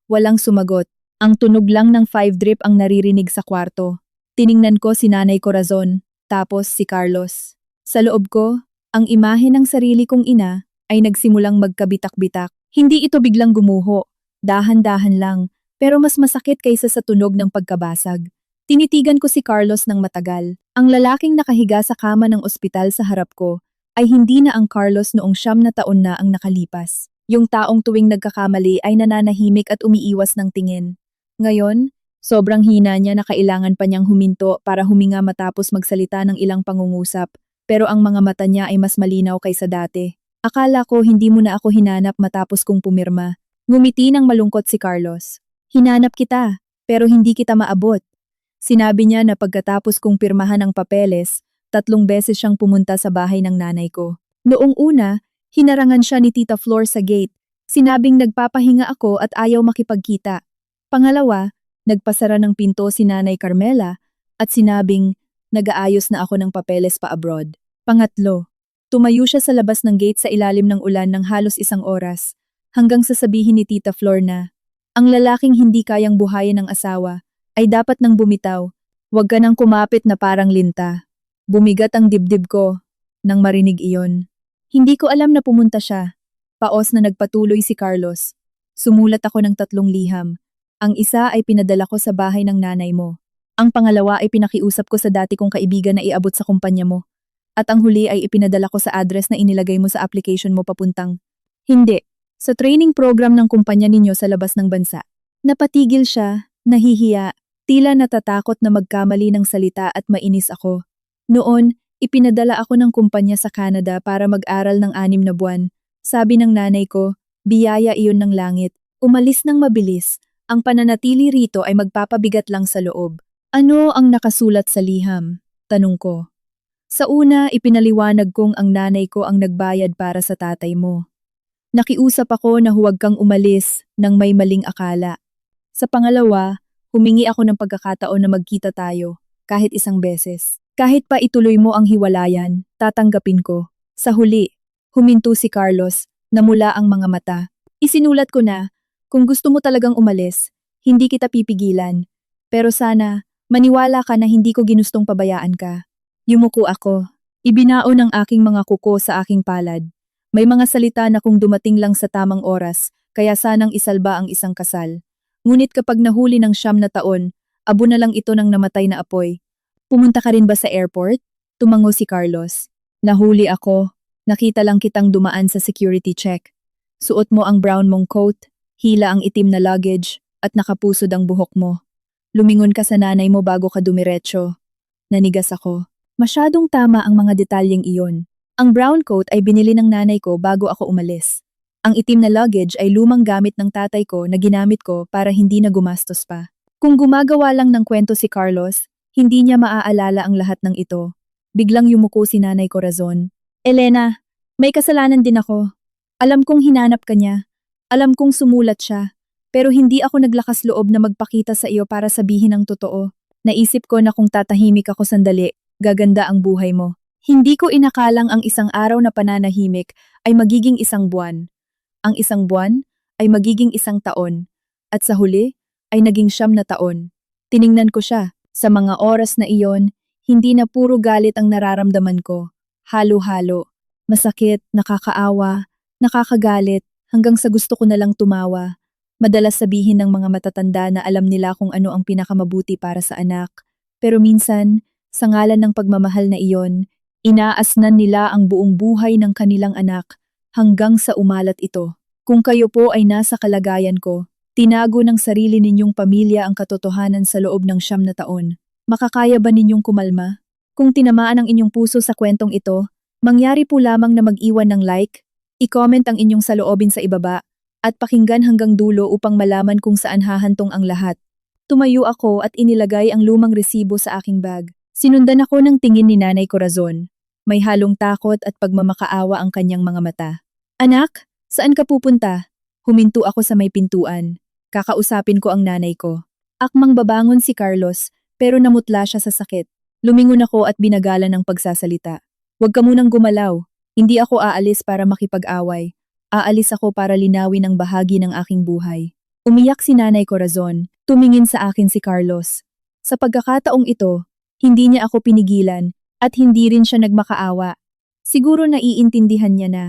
Walang sumagot. Ang tunog lang ng 5-drip ang naririnig sa kwarto. Tiningnan ko si Nanay Corazon, tapos si Carlos. Sa loob ko, ang imahe ng sarili kong ina ay nagsimulang magkabitak-bitak. Hindi ito biglang gumuho, dahan-dahan lang, pero mas masakit kaysa sa tunog ng pagkabasag. Tinitigan ko si Carlos ng matagal. Ang lalaking nakahiga sa kama ng ospital sa harap ko ay hindi na ang Carlos noong 9 na taon na ang nakalipas. Yung taong tuwing nagkakamali ay nananahimik at umiiwas ng tingin. Ngayon, sobrang hina niya na kailangan pa niyang huminto para huminga matapos magsalita ng ilang pangungusap, pero ang mga mata niya ay mas malinaw kaysa dati. Akala ko hindi mo na ako hinanap matapos kong pumirma. Ngumiti ng malungkot si Carlos. Hinanap kita, pero hindi kita maabot. Sinabi niya na pagkatapos kong pirmahan ang papeles, 3 beses siyang pumunta sa bahay ng nanay ko. Noong una, hinarangan siya ni Tita Flor sa gate. Sinabing nagpapahinga ako at ayaw makipagkita. Pangalawa, nagpasara ng pinto si Nanay Carmela at sinabing nag-aayos na ako ng papeles pa abroad. Pangatlo, tumayo siya sa labas ng gate sa ilalim ng ulan ng halos 1 oras hanggang sasabihin ni Tita Flor na ang lalaking hindi kayang buhayin ng asawa ay dapat nang bumitaw. Huwag ka nang kumapit na parang linta. Bumigat ang dibdib ko nang marinig iyon. Hindi ko alam na pumunta siya. Paos na nagpatuloy si Carlos. Sumulat ako ng 3 liham. Ang isa ay pinadala ko sa bahay ng nanay mo. Ang pangalawa ay pinakiusap ko sa dati kong kaibigan na iabot sa kumpanya mo. At ang huli ay ipinadala ko sa address na inilagay mo sa application mo papuntang. Hindi, sa training program ng kumpanya ninyo sa labas ng bansa. Napatigil siya, nahihiya, tila natatakot na magkamali ng salita at mainis ako. Noon, ipinadala ako ng kumpanya sa Canada para mag-aral ng 6 na buwan. Sabi ng nanay ko, biyaya iyon ng langit. Umalis ng mabilis. Ang pananatili rito ay magpapabigat lang sa loob. Ano ang nakasulat sa liham? Tanong ko. Sa una, ipinaliwanag kong ang nanay ko ang nagbayad para sa tatay mo. Nakiusap ako na huwag kang umalis nang may maling akala. Sa pangalawa, humingi ako ng pagkakataon na magkita tayo, kahit isang beses. Kahit pa ituloy mo ang hiwalayan, tatanggapin ko. Sa huli, huminto si Carlos, namula ang mga mata. Isinulat ko na, kung gusto mo talagang umalis, hindi kita pipigilan. Pero sana, maniwala ka na hindi ko ginustong pabayaan ka. Yumuko ako. Ibinao ng aking mga kuko sa aking palad. May mga salita na kung dumating lang sa tamang oras, kaya sanang isalba ang isang kasal. Ngunit kapag nahuli ng 9 na taon, abo na lang ito ng namatay na apoy. Pumunta ka rin ba sa airport? Tumango si Carlos. Nahuli ako. Nakita lang kitang dumaan sa security check. Suot mo ang brown mong coat, hila ang itim na luggage, at nakapusod ang buhok mo. Lumingon ka sa nanay mo bago ka dumiretso. Nanigas ako. Masyadong tama ang mga detalyeng iyon. Ang brown coat ay binili ng nanay ko bago ako umalis. Ang itim na luggage ay lumang gamit ng tatay ko na ginamit ko para hindi na gumastos pa. Kung gumagawa lang ng kwento si Carlos, hindi niya maaalala ang lahat ng ito. Biglang yumuko si Nanay Corazon. Elena, may kasalanan din ako. Alam kong hinanap ka niya. Alam kong sumulat siya. Pero hindi ako naglakas loob na magpakita sa iyo para sabihin ang totoo. Naisip ko na kung tatahimik ako sandali, gaganda ang buhay mo. Hindi ko inakalang ang isang araw na pananahimik ay magiging isang buwan. Ang isang buwan ay magiging isang taon. At sa huli ay naging 9 na taon. Tiningnan ko siya. Sa mga oras na iyon, hindi na puro galit ang nararamdaman ko. Halo-halo. Masakit, nakakaawa, nakakagalit, hanggang sa gusto ko na lang tumawa. Madalas sabihin ng mga matatanda na alam nila kung ano ang pinakamabuti para sa anak. Pero minsan, sa ngalan ng pagmamahal na iyon, inaasnan nila ang buong buhay ng kanilang anak hanggang sa umalat ito. Kung kayo po ay nasa kalagayan ko, tinago ng sarili ninyong pamilya ang katotohanan sa loob ng 9 na taon. Makakaya ba ninyong kumalma? Kung tinamaan ang inyong puso sa kwentong ito, mangyari po lamang na mag-iwan ng like, i-comment ang inyong saloobin sa ibaba, at pakinggan hanggang dulo upang malaman kung saan hahantong ang lahat. Tumayo ako at inilagay ang lumang resibo sa aking bag. Sinundan ako ng tingin ni Nanay Corazon. May halong takot at pagmamakaawa ang kanyang mga mata. Anak, saan ka pupunta? Huminto ako sa may pintuan. Kakausapin ko ang nanay ko. Akmang babangon si Carlos, pero namutla siya sa sakit. Lumingon ako at binagalan ng pagsasalita. Huwag ka munang gumalaw. Hindi ako aalis para makipag-away. Aalis ako para linawin ang bahagi ng aking buhay. Umiyak si Nanay Corazon. Tumingin sa akin si Carlos. Sa pagkakataong ito, hindi niya ako pinigilan at hindi rin siya nagmakaawa. Siguro naiintindihan niya na.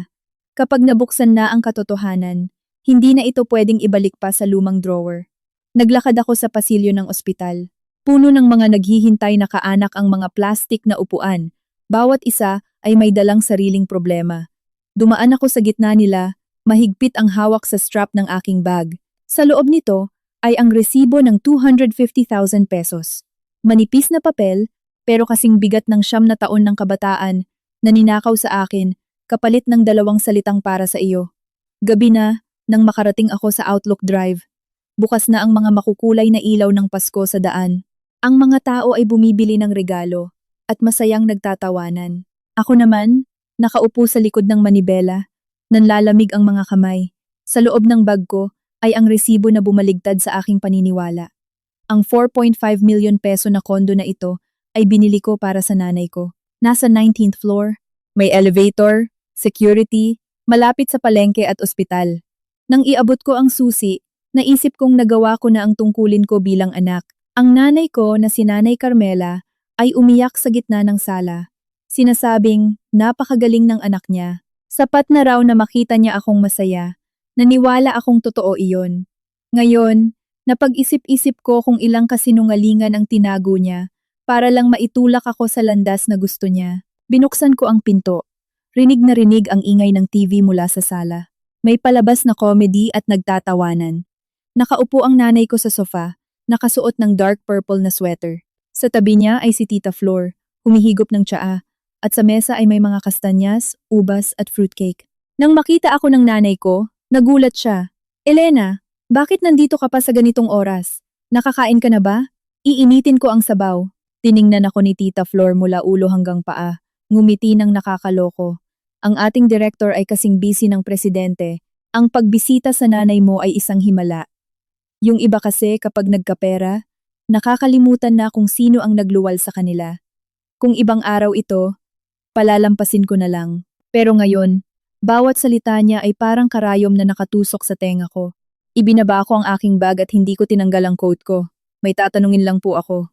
Kapag nabuksan na ang katotohanan, hindi na ito pwedeng ibalik pa sa lumang drawer. Naglakad ako sa pasilyo ng ospital. Puno ng mga naghihintay na kaanak ang mga plastik na upuan. Bawat isa ay may dalang sariling problema. Dumaan ako sa gitna nila, mahigpit ang hawak sa strap ng aking bag. Sa loob nito ay ang resibo ng 250,000 pesos. Manipis na papel, pero kasing bigat ng 9 na taon ng kabataan na ninakaw sa akin, kapalit ng 2 salitang para sa iyo. Gabi na, nang makarating ako sa Outlook Drive. Bukas na ang mga makukulay na ilaw ng Pasko sa daan. Ang mga tao ay bumibili ng regalo at masayang nagtatawanan. Ako naman, nakaupo sa likod ng manibela, nanlalamig ang mga kamay. Sa loob ng bag ko ay ang resibo na bumaligtad sa aking paniniwala. Ang 4.5 million peso na kondo na ito ay binili ko para sa nanay ko. Nasa 19th floor, may elevator, security, malapit sa palengke at ospital. Nang iabot ko ang susi, naisip kong nagawa ko na ang tungkulin ko bilang anak. Ang nanay ko na si Nanay Carmela ay umiyak sa gitna ng sala. Sinasabing, napakagaling ng anak niya. Sapat na raw na makita niya akong masaya. Naniwala akong totoo iyon. Ngayon, napag-isip-isip ko kung ilang kasinungalingan ang tinago niya para lang maitulak ako sa landas na gusto niya. Binuksan ko ang pinto. Rinig na rinig ang ingay ng TV mula sa sala. May palabas na comedy at nagtatawanan. Nakaupo ang nanay ko sa sofa, nakasuot ng dark purple na sweater. Sa tabi niya ay si Tita Flor, humihigop ng tsaa, at sa mesa ay may mga kastanyas, ubas at fruitcake. Nang makita ako ng nanay ko, nagulat siya. Elena, bakit nandito ka pa sa ganitong oras? Nakakain ka na ba? Iinitin ko ang sabaw. Tiningnan ako ni Tita Flor mula ulo hanggang paa, ngumiti ng nakakaloko. Ang ating direktor ay kasing busy ng presidente, Ang pagbisita sa nanay mo ay isang himala. Yung iba kasi kapag nagkapera, nakakalimutan na kung sino ang nagluwal sa kanila. Kung ibang araw ito, palalampasin ko na lang. Pero ngayon, bawat salita niya ay parang karayom na nakatusok sa tenga ko. Ibinaba ko ang aking bag at hindi ko tinanggal ang coat ko. May tatanungin lang po ako.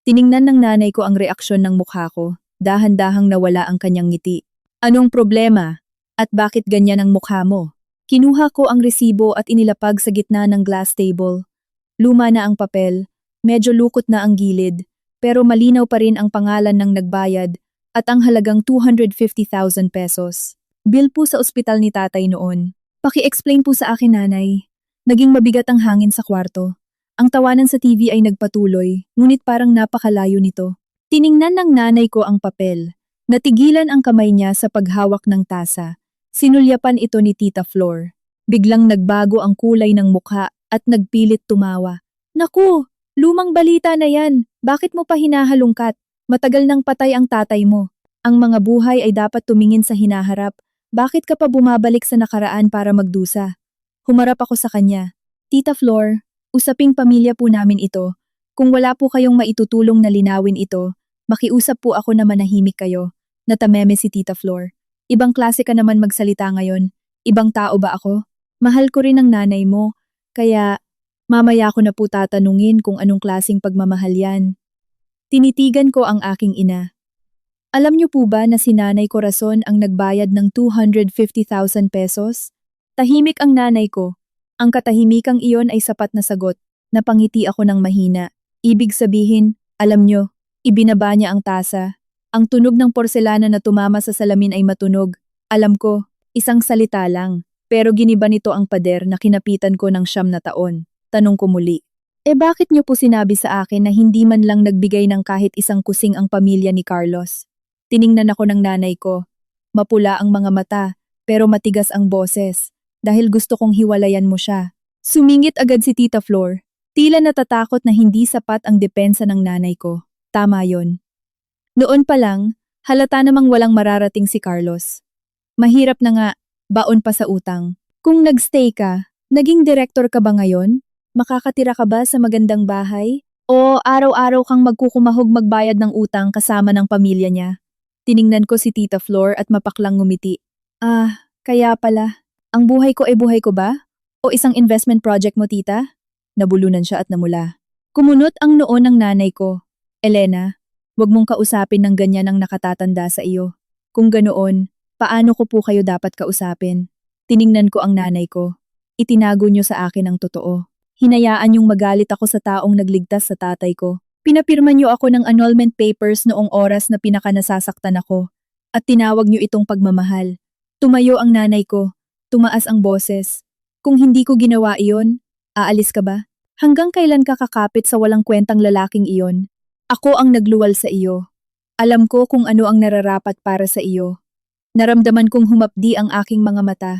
Tiningnan ng nanay ko ang reaksyon ng mukha ko. Dahan-dahang nawala ang kanyang ngiti. Anong problema? At bakit ganyan ang mukha mo? Kinuha ko ang resibo at inilapag sa gitna ng glass table. Luma na ang papel, medyo lukot na ang gilid, pero malinaw pa rin ang pangalan ng nagbayad at ang halagang 250,000 pesos. Bill po sa ospital ni tatay noon. Paki-explain po sa akin, nanay. Naging mabigat ang hangin sa kwarto. Ang tawanan sa TV ay nagpatuloy, ngunit parang napakalayo nito. Tiningnan ng nanay ko ang papel. Natigilan ang kamay niya sa paghawak ng tasa. Sinulyapan ito ni Tita Flor. Biglang nagbago ang kulay ng mukha at nagpilit tumawa. Naku, lumang balita na yan. Bakit mo pa hinahalungkat? Matagal nang patay ang tatay mo. Ang mga buhay ay dapat tumingin sa hinaharap. Bakit ka pa bumabalik sa nakaraan para magdusa? Humarap ako sa kanya. Tita Flor, usaping pamilya po namin ito. Kung wala po kayong maitutulong na linawin ito, makiusap po ako na manahimik kayo. Natameme si Tita Flor. Ibang klase ka naman magsalita ngayon. Ibang tao ba ako? Mahal ko rin ang nanay mo. Kaya, mamaya ko na po tatanungin kung anong klaseng pagmamahal yan. Tinitigan ko ang aking ina. Alam niyo po ba na si Nanay Corazon ang nagbayad ng 250,000 pesos? Tahimik ang nanay ko. Ang katahimikang iyon ay sapat na sagot. Napangiti ako ng mahina. Ibig sabihin, alam niyo, ibinaba niya ang tasa. Ang tunog ng porselana na tumama sa salamin ay matunog. Alam ko, isang salita lang. Pero giniba nito ang pader na kinapitan ko ng 9 na taon. Tanong ko muli. Bakit niyo po sinabi sa akin na hindi man lang nagbigay ng kahit isang kusing ang pamilya ni Carlos? Tiningnan ako ng nanay ko. Mapula ang mga mata, pero matigas ang boses. Dahil gusto kong hiwalayan mo siya. Sumingit agad si Tita Flor. Tila natatakot na hindi sapat ang depensa ng nanay ko. Tama yon. Noon pa lang, halata namang walang mararating si Carlos. Mahirap na nga, baon pa sa utang. Kung nagstay ka, naging direktor ka ba ngayon? Makakatira ka ba sa magandang bahay? O araw-araw kang magkukumahog magbayad ng utang kasama ng pamilya niya? Tiningnan ko si Tita Flor at mapaklang ngumiti. Kaya pala. Ang buhay ko ay buhay ko ba? O isang investment project mo, tita? Nabulunan siya at namula. Kumunot ang noo ng nanay ko. Elena, huwag mong kausapin ng ganyan ang nakatatanda sa iyo. Kung ganoon, paano ko po kayo dapat kausapin? Tiningnan ko ang nanay ko. Itinago niyo sa akin ang totoo. Hinayaan niyong magalit ako sa taong nagligtas sa tatay ko. Pinapirma niyo ako ng annulment papers noong oras na pinakanasasaktan ako. At tinawag niyo itong pagmamahal. Tumayo ang nanay ko. Tumaas ang boses. Kung hindi ko ginawa iyon, aalis ka ba? Hanggang kailan ka kakapit sa walang kwentang lalaking iyon? Ako ang nagluwal sa iyo. Alam ko kung ano ang nararapat para sa iyo. Naramdaman kong humapdi ang aking mga mata,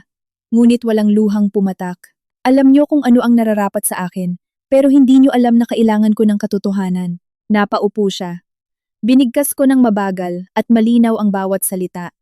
ngunit walang luhang pumatak. Alam niyo kung ano ang nararapat sa akin, pero hindi niyo alam na kailangan ko ng katotohanan. Napaupo siya. Binigkas ko ng mabagal at malinaw ang bawat salita.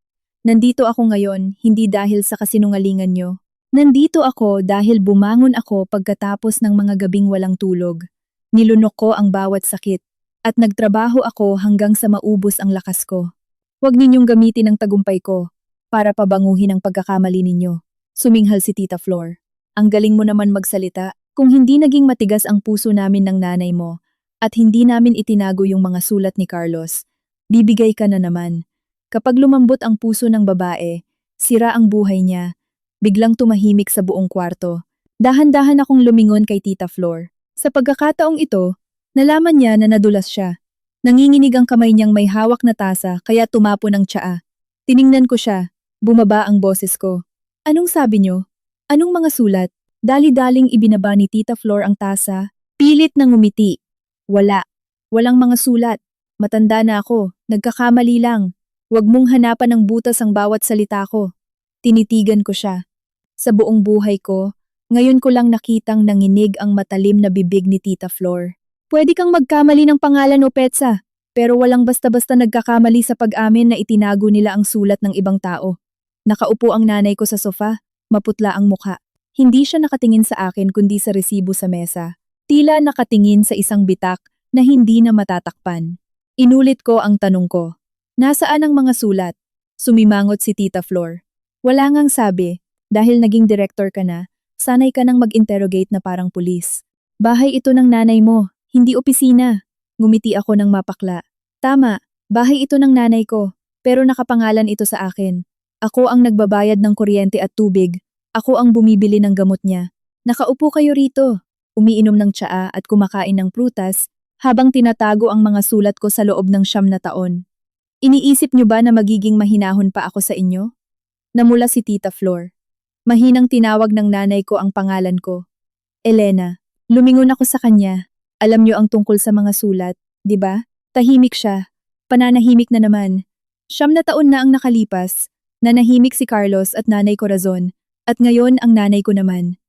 Nandito ako ngayon hindi dahil sa kasinungalingan niyo. Nandito ako dahil bumangon ako pagkatapos ng mga gabing walang tulog. Nilunok ko ang bawat sakit at nagtrabaho ako hanggang sa maubos ang lakas ko. Huwag ninyong gamitin ang tagumpay ko para pabanguhin ang pagkakamali ninyo. Suminghal si Tita Flor. Ang galing mo naman magsalita. Kung hindi naging matigas ang puso namin ng nanay mo at hindi namin itinago yung mga sulat ni Carlos, bibigay ka na naman. Kapag lumambot ang puso ng babae, sira ang buhay niya. Biglang tumahimik sa buong kwarto. Dahan-dahan akong lumingon kay Tita Flor. Sa pagkakataong ito, nalaman niya na nadulas siya. Nanginginig ang kamay niyang may hawak na tasa kaya tumapo ng tsaa. Tiningnan ko siya. Bumaba ang boses ko. Anong sabi niyo? Anong mga sulat? Dali-daling ibinaba ni Tita Flor ang tasa. Pilit na ngumiti. Wala. Walang mga sulat. Matanda na ako. Nagkakamali lang. Huwag mong hanapan ng butas ang bawat salita ko. Tinitigan ko siya. Sa buong buhay ko, ngayon ko lang nakitang nanginig ang matalim na bibig ni Tita Flor. Pwede kang magkamali ng pangalan o petsa, pero walang basta-basta nagkakamali sa pag-amin na itinago nila ang sulat ng ibang tao. Nakaupo ang nanay ko sa sofa, maputla ang mukha. Hindi siya nakatingin sa akin kundi sa resibo sa mesa. Tila nakatingin sa isang bitak na hindi na matatakpan. Inulit ko ang tanong ko. Nasaan ang mga sulat? Sumimangot si Tita Flor. Wala ngang sabi, dahil naging director ka na, sanay ka nang mag-interrogate na parang pulis. Bahay ito ng nanay mo, hindi opisina. Ngumiti ako ng mapakla. Tama, bahay ito ng nanay ko, pero nakapangalan ito sa akin. Ako ang nagbabayad ng kuryente at tubig. Ako ang bumibili ng gamot niya. Nakaupo kayo rito. Umiinom ng tsaa at kumakain ng prutas habang tinatago ang mga sulat ko sa loob ng 9 na taon. Iniisip niyo ba na magiging mahinahon pa ako sa inyo? Namula si Tita Flor. Mahinang tinawag ng nanay ko ang pangalan ko. Elena. Lumingon ako sa kanya. Alam niyo ang tungkol sa mga sulat, di ba? Tahimik siya. Pananahimik na naman. 9 na taon na ang nakalipas. Nanahimik si Carlos at nanay Corazon. At ngayon ang nanay ko naman.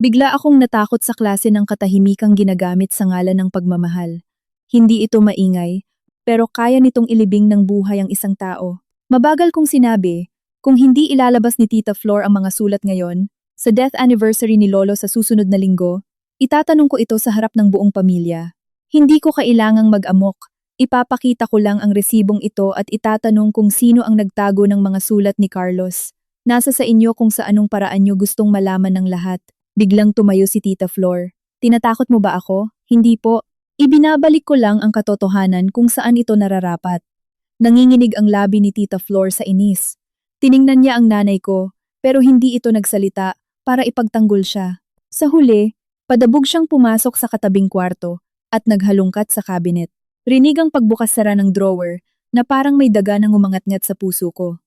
Bigla akong natakot sa klase ng katahimikang ginagamit sa ngalan ng pagmamahal. Hindi ito maingay, pero kaya nitong ilibing ng buhay ang isang tao. Mabagal kong sinabi, kung hindi ilalabas ni Tita Flor ang mga sulat ngayon, sa death anniversary ni Lolo sa susunod na linggo, itatanong ko ito sa harap ng buong pamilya. Hindi ko kailangang mag-amok. Ipapakita ko lang ang resibong ito at itatanong kung sino ang nagtago ng mga sulat ni Carlos. Nasa sa inyo kung sa anong paraan nyo gustong malaman ng lahat. Biglang tumayo si Tita Flor. Tinatakot mo ba ako? Hindi po. Ibinabalik ko lang ang katotohanan kung saan ito nararapat. Nanginginig ang labi ni Tita Flor sa inis. Tiningnan niya ang nanay ko, pero hindi ito nagsalita para ipagtanggol siya. Sa huli, padabog siyang pumasok sa katabing kwarto at naghalungkat sa cabinet. Rinig ang pagbukas-sara ng drawer na parang may daga nang umangat-ngat sa puso ko.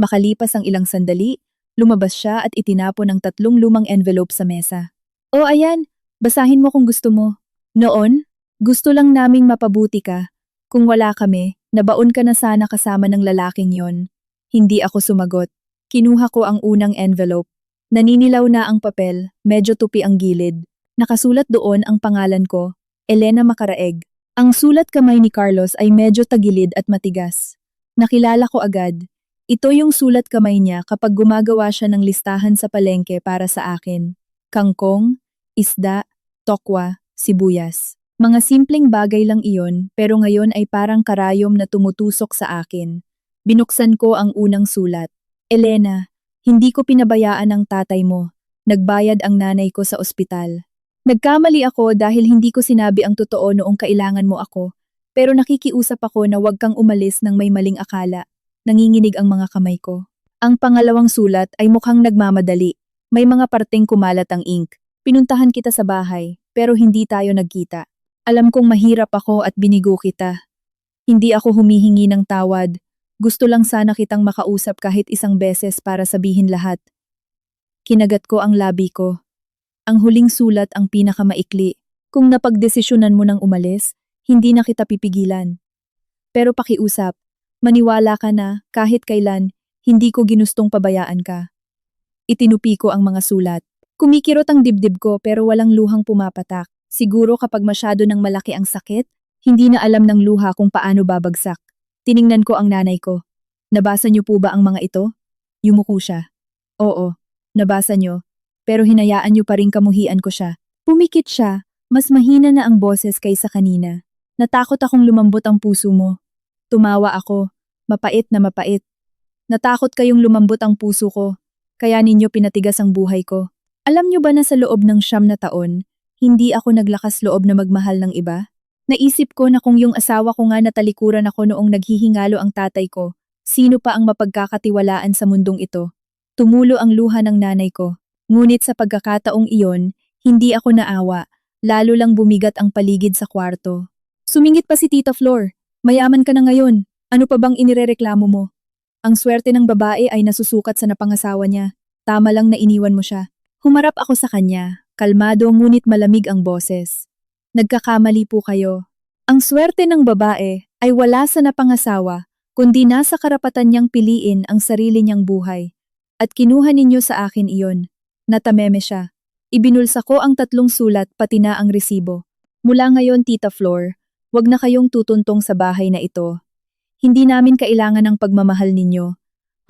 Makalipas ang ilang sandali, lumabas siya at itinapon ang 3 lumang envelope sa mesa. O ayan, basahin mo kung gusto mo. Noon, gusto lang naming mapabuti ka. Kung wala kami, nabaon ka na sana kasama ng lalaking yon. Hindi ako sumagot. Kinuha ko ang unang envelope. Naninilaw na ang papel, medyo tupi ang gilid. Nakasulat doon ang pangalan ko, Elena Macaraeg. Ang sulat kamay ni Carlos ay medyo tagilid at matigas. Nakilala ko agad. Ito yung sulat kamay niya kapag gumagawa siya ng listahan sa palengke para sa akin. Kangkong, isda, tokwa, sibuyas. Mga simpleng bagay lang iyon pero ngayon ay parang karayom na tumutusok sa akin. Binuksan ko ang unang sulat. Elena, hindi ko pinabayaan ang tatay mo. Nagbayad ang nanay ko sa ospital. Nagkamali ako dahil hindi ko sinabi ang totoo noong kailangan mo ako. Pero nakikiusap ako na huwag kang umalis ng may maling akala. Nanginginig ang mga kamay ko. Ang pangalawang sulat ay mukhang nagmamadali. May mga parteng kumalat ang ink. Pinuntahan kita sa bahay, pero hindi tayo nagkita. Alam kong mahirap ako at binigo kita. Hindi ako humihingi ng tawad. Gusto lang sana kitang makausap kahit isang beses para sabihin lahat. Kinagat ko ang labi ko. Ang huling sulat ang pinakamaikli. Kung napagdesisyonan mo nang umalis, hindi na kita pipigilan. Pero pakiusap, maniwala ka na kahit kailan, hindi ko ginustong pabayaan ka. Itinupi ko ang mga sulat. Kumikirot ang dibdib ko pero walang luhang pumapatak. Siguro kapag masyado nang malaki ang sakit, hindi na alam ng luha kung paano babagsak. Tiningnan ko ang nanay ko. Nabasa niyo po ba ang mga ito? Yumuko siya. Oo, nabasa niyo. Pero hinayaan niyo pa rin kamuhian ko siya. Pumikit siya, mas mahina na ang boses kaysa kanina. Natakot akong lumambot ang puso mo. Tumawa ako, mapait na mapait. Natakot kayong lumambot ang puso ko, kaya ninyo pinatigas ang buhay ko. Alam niyo ba na sa loob ng 9 na taon, hindi ako naglakas loob na magmahal ng iba? Naisip ko na kung yung asawa ko nga natalikuran ako noong naghihingalo ang tatay ko, sino pa ang mapagkakatiwalaan sa mundong ito? Tumulo ang luha ng nanay ko. Ngunit sa pagkakataong iyon, hindi ako naawa, lalo lang bumigat ang paligid sa kwarto. Sumingit pa si Tita Flor. Mayaman ka na ngayon. Ano pa bang inirereklamo mo? Ang swerte ng babae ay nasusukat sa napangasawa niya. Tama lang na iniwan mo siya. Humarap ako sa kanya. Kalmado ngunit malamig ang boses. Nagkakamali po kayo. Ang swerte ng babae ay wala sa napangasawa, kundi nasa karapatan niyang piliin ang sarili niyang buhay. At kinuha ninyo sa akin iyon. Natameme siya. Ibinulsa ko ang 3 sulat pati na ang resibo. Mula ngayon, Tita Flor, wag na kayong tutuntong sa bahay na ito. Hindi namin kailangan ng pagmamahal ninyo.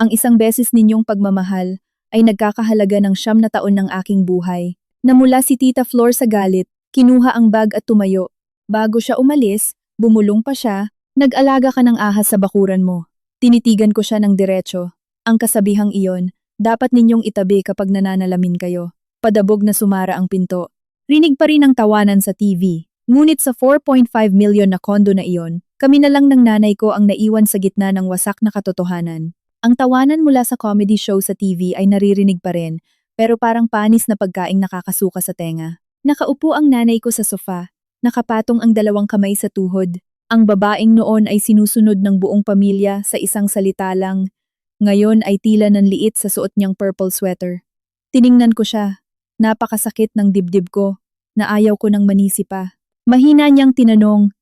Ang isang beses ninyong pagmamahal ay nagkakahalaga ng 9 ng aking buhay. Namula si Tita Flor sa galit, kinuha ang bag at tumayo. Bago siya umalis, bumulong pa siya, nag-alaga ka ng ahas sa bakuran mo. Tinitigan ko siya ng diretso. Ang kasabihang iyon, dapat ninyong itabi kapag nananalamin kayo. Padabog na sumara ang pinto. Rinig pa rin ang tawanan sa TV. Ngunit sa 4.5 million na kondo na iyon, kami na lang ng nanay ko ang naiwan sa gitna ng wasak na katotohanan. Ang tawanan mula sa comedy show sa TV ay naririnig pa rin, pero parang panis na pagkaing nakakasuka sa tenga. Nakaupo ang nanay ko sa sofa, nakapatong ang 2 kamay sa tuhod. Ang babaeng noon ay sinusunod ng buong pamilya sa isang salita lang. Ngayon ay tila nanliit sa suot niyang purple sweater. Tiningnan ko siya. Napakasakit ng dibdib ko, na ayaw ko nang manisi pa. Mahina niyang tinanong,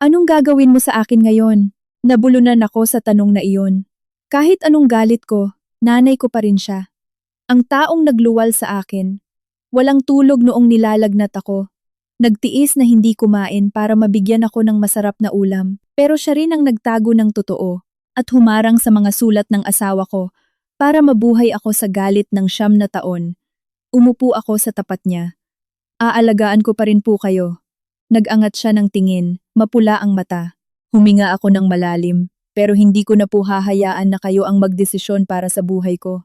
"Anong gagawin mo sa akin ngayon?" Nabulunan ako sa tanong na iyon. Kahit anong galit ko, nanay ko pa rin siya. Ang taong nagluwal sa akin. Walang tulog noong nilalagnat ako. Nagtiis na hindi kumain para mabigyan ako ng masarap na ulam. Pero siya rin ang nagtago ng totoo at humarang sa mga sulat ng asawa ko para mabuhay ako sa galit ng 9 na taon. Umupo ako sa tapat niya. "Aalagaan ko pa rin po kayo." Nag-angat siya ng tingin, mapula ang mata. Huminga ako ng malalim, pero hindi ko na po hahayaan na kayo ang magdesisyon para sa buhay ko.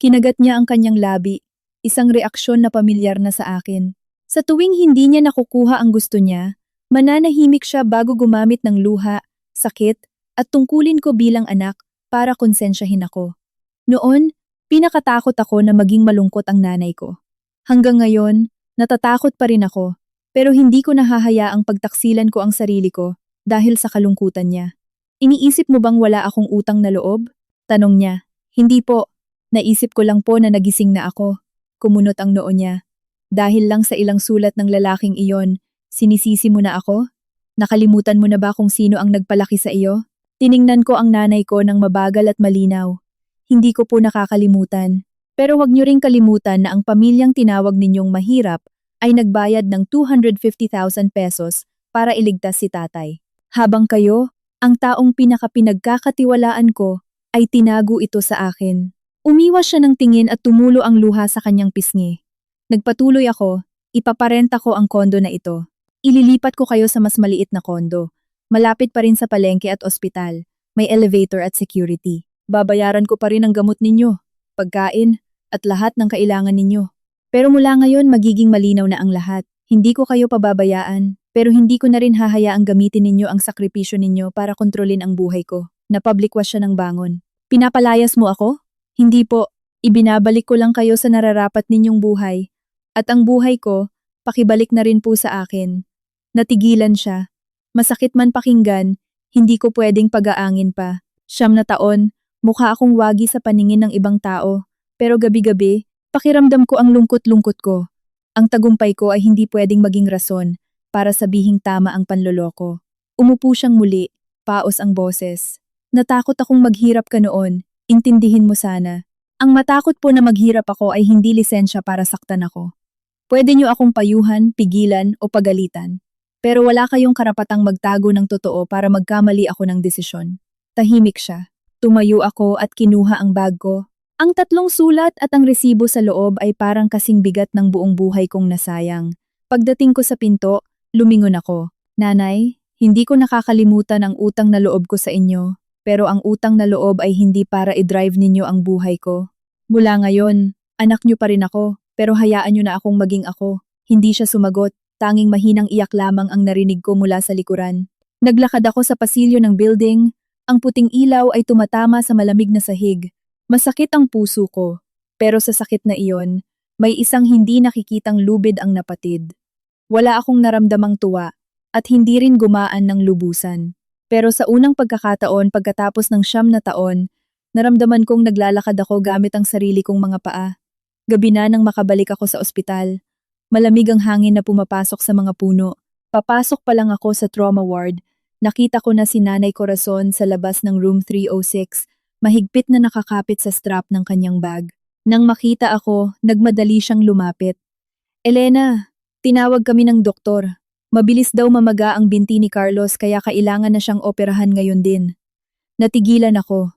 Kinagat niya ang kanyang labi, isang reaksyon na pamilyar na sa akin. Sa tuwing hindi niya nakukuha ang gusto niya, mananahimik siya bago gumamit ng luha, sakit, at tungkulin ko bilang anak para konsensyahin ako. Noon, pinakatakot ako na maging malungkot ang nanay ko. Hanggang ngayon, natatakot pa rin ako, pero hindi ko nahahayaang pagtaksilan ko ang sarili ko dahil sa kalungkutan niya. "Iniisip mo bang wala akong utang na loob?" Tanong niya. "Hindi po. Naisip ko lang po na nagising na ako." Kumunot ang noo niya. "Dahil lang sa ilang sulat ng lalaking iyon, sinisisi mo na ako? Nakalimutan mo na ba kung sino ang nagpalaki sa iyo?" Tiningnan ko ang nanay ko ng mabagal at malinaw. "Hindi ko po nakakalimutan. Pero huwag niyo ring kalimutan na ang pamilyang tinawag ninyong mahirap ay nagbayad ng 250,000 pesos para iligtas si tatay. Habang kayo, ang taong pinakapinagkakatiwalaan ko, ay tinago ito sa akin." Umiwas siya ng tingin at tumulo ang luha sa kanyang pisngi. Nagpatuloy ako, "Ipaparenta ko ang kondo na ito. Ililipat ko kayo sa mas maliit na kondo. Malapit pa rin sa palengke at ospital. May elevator at security. Babayaran ko pa rin ang gamot ninyo, pagkain, at lahat ng kailangan ninyo. Pero mula ngayon magiging malinaw na ang lahat. Hindi ko kayo pababayaan, pero hindi ko na rin hahayaang gamitin ninyo ang sakripisyo ninyo para kontrolin ang buhay ko." Napablikwas siya ng bangon. "Pinapalayas mo ako?" "Hindi po. Ibinabalik ko lang kayo sa nararapat ninyong buhay. At ang buhay ko, pakibalik na rin po sa akin." Natigilan siya. Masakit man pakinggan, hindi ko pwedeng pag-aangin pa. 9 na taon, mukha akong wagi sa paningin ng ibang tao. Pero gabi-gabi, pakiramdam ko ang lungkot-lungkot ko. Ang tagumpay ko ay hindi pwedeng maging rason para sabihing tama ang panloloko. Umupo siyang muli, paos ang boses. "Natakot akong maghirap ka noon, intindihin mo sana. Ang matakot po na maghirap ako ay hindi lisensya para saktan ako. Pwede niyo akong payuhan, pigilan o pagalitan. Pero wala kayong karapatang magtago ng totoo para magkamali ako ng desisyon." Tahimik siya. Tumayo ako at kinuha ang bag ko. Ang 3 sulat at ang resibo sa loob ay parang kasing bigat ng buong buhay kong nasayang. Pagdating ko sa pinto, lumingon ako. "Nanay, hindi ko nakakalimutan ang utang na loob ko sa inyo. Pero ang utang na loob ay hindi para i-drive ninyo ang buhay ko. Mula ngayon, anak niyo pa rin ako, pero hayaan niyo na akong maging ako." Hindi siya sumagot. Tanging mahinang iyak lamang ang narinig ko mula sa likuran. Naglakad ako sa pasilyo ng building. Ang puting ilaw ay tumatama sa malamig na sahig. Masakit ang puso ko. Pero sa sakit na iyon, may isang hindi nakikitang lubid ang napatid. Wala akong naramdamang tuwa at hindi rin gumaan ng lubusan. Pero sa unang pagkakataon pagkatapos ng 9 na taon, naramdaman kong naglalakad ako gamit ang sarili kong mga paa. Gabi na nang makabalik ako sa ospital. Malamig ang hangin na pumapasok sa mga puno. Papasok pa lang ako sa trauma ward. Nakita ko na si Nanay Corazon sa labas ng room 306, mahigpit na nakakapit sa strap ng kanyang bag. Nang makita ako, nagmadali siyang lumapit. "Elena, tinawag kami ng doktor. Mabilis daw mamaga ang binti ni Carlos kaya kailangan na siyang operahan ngayon din." Natigilan ako.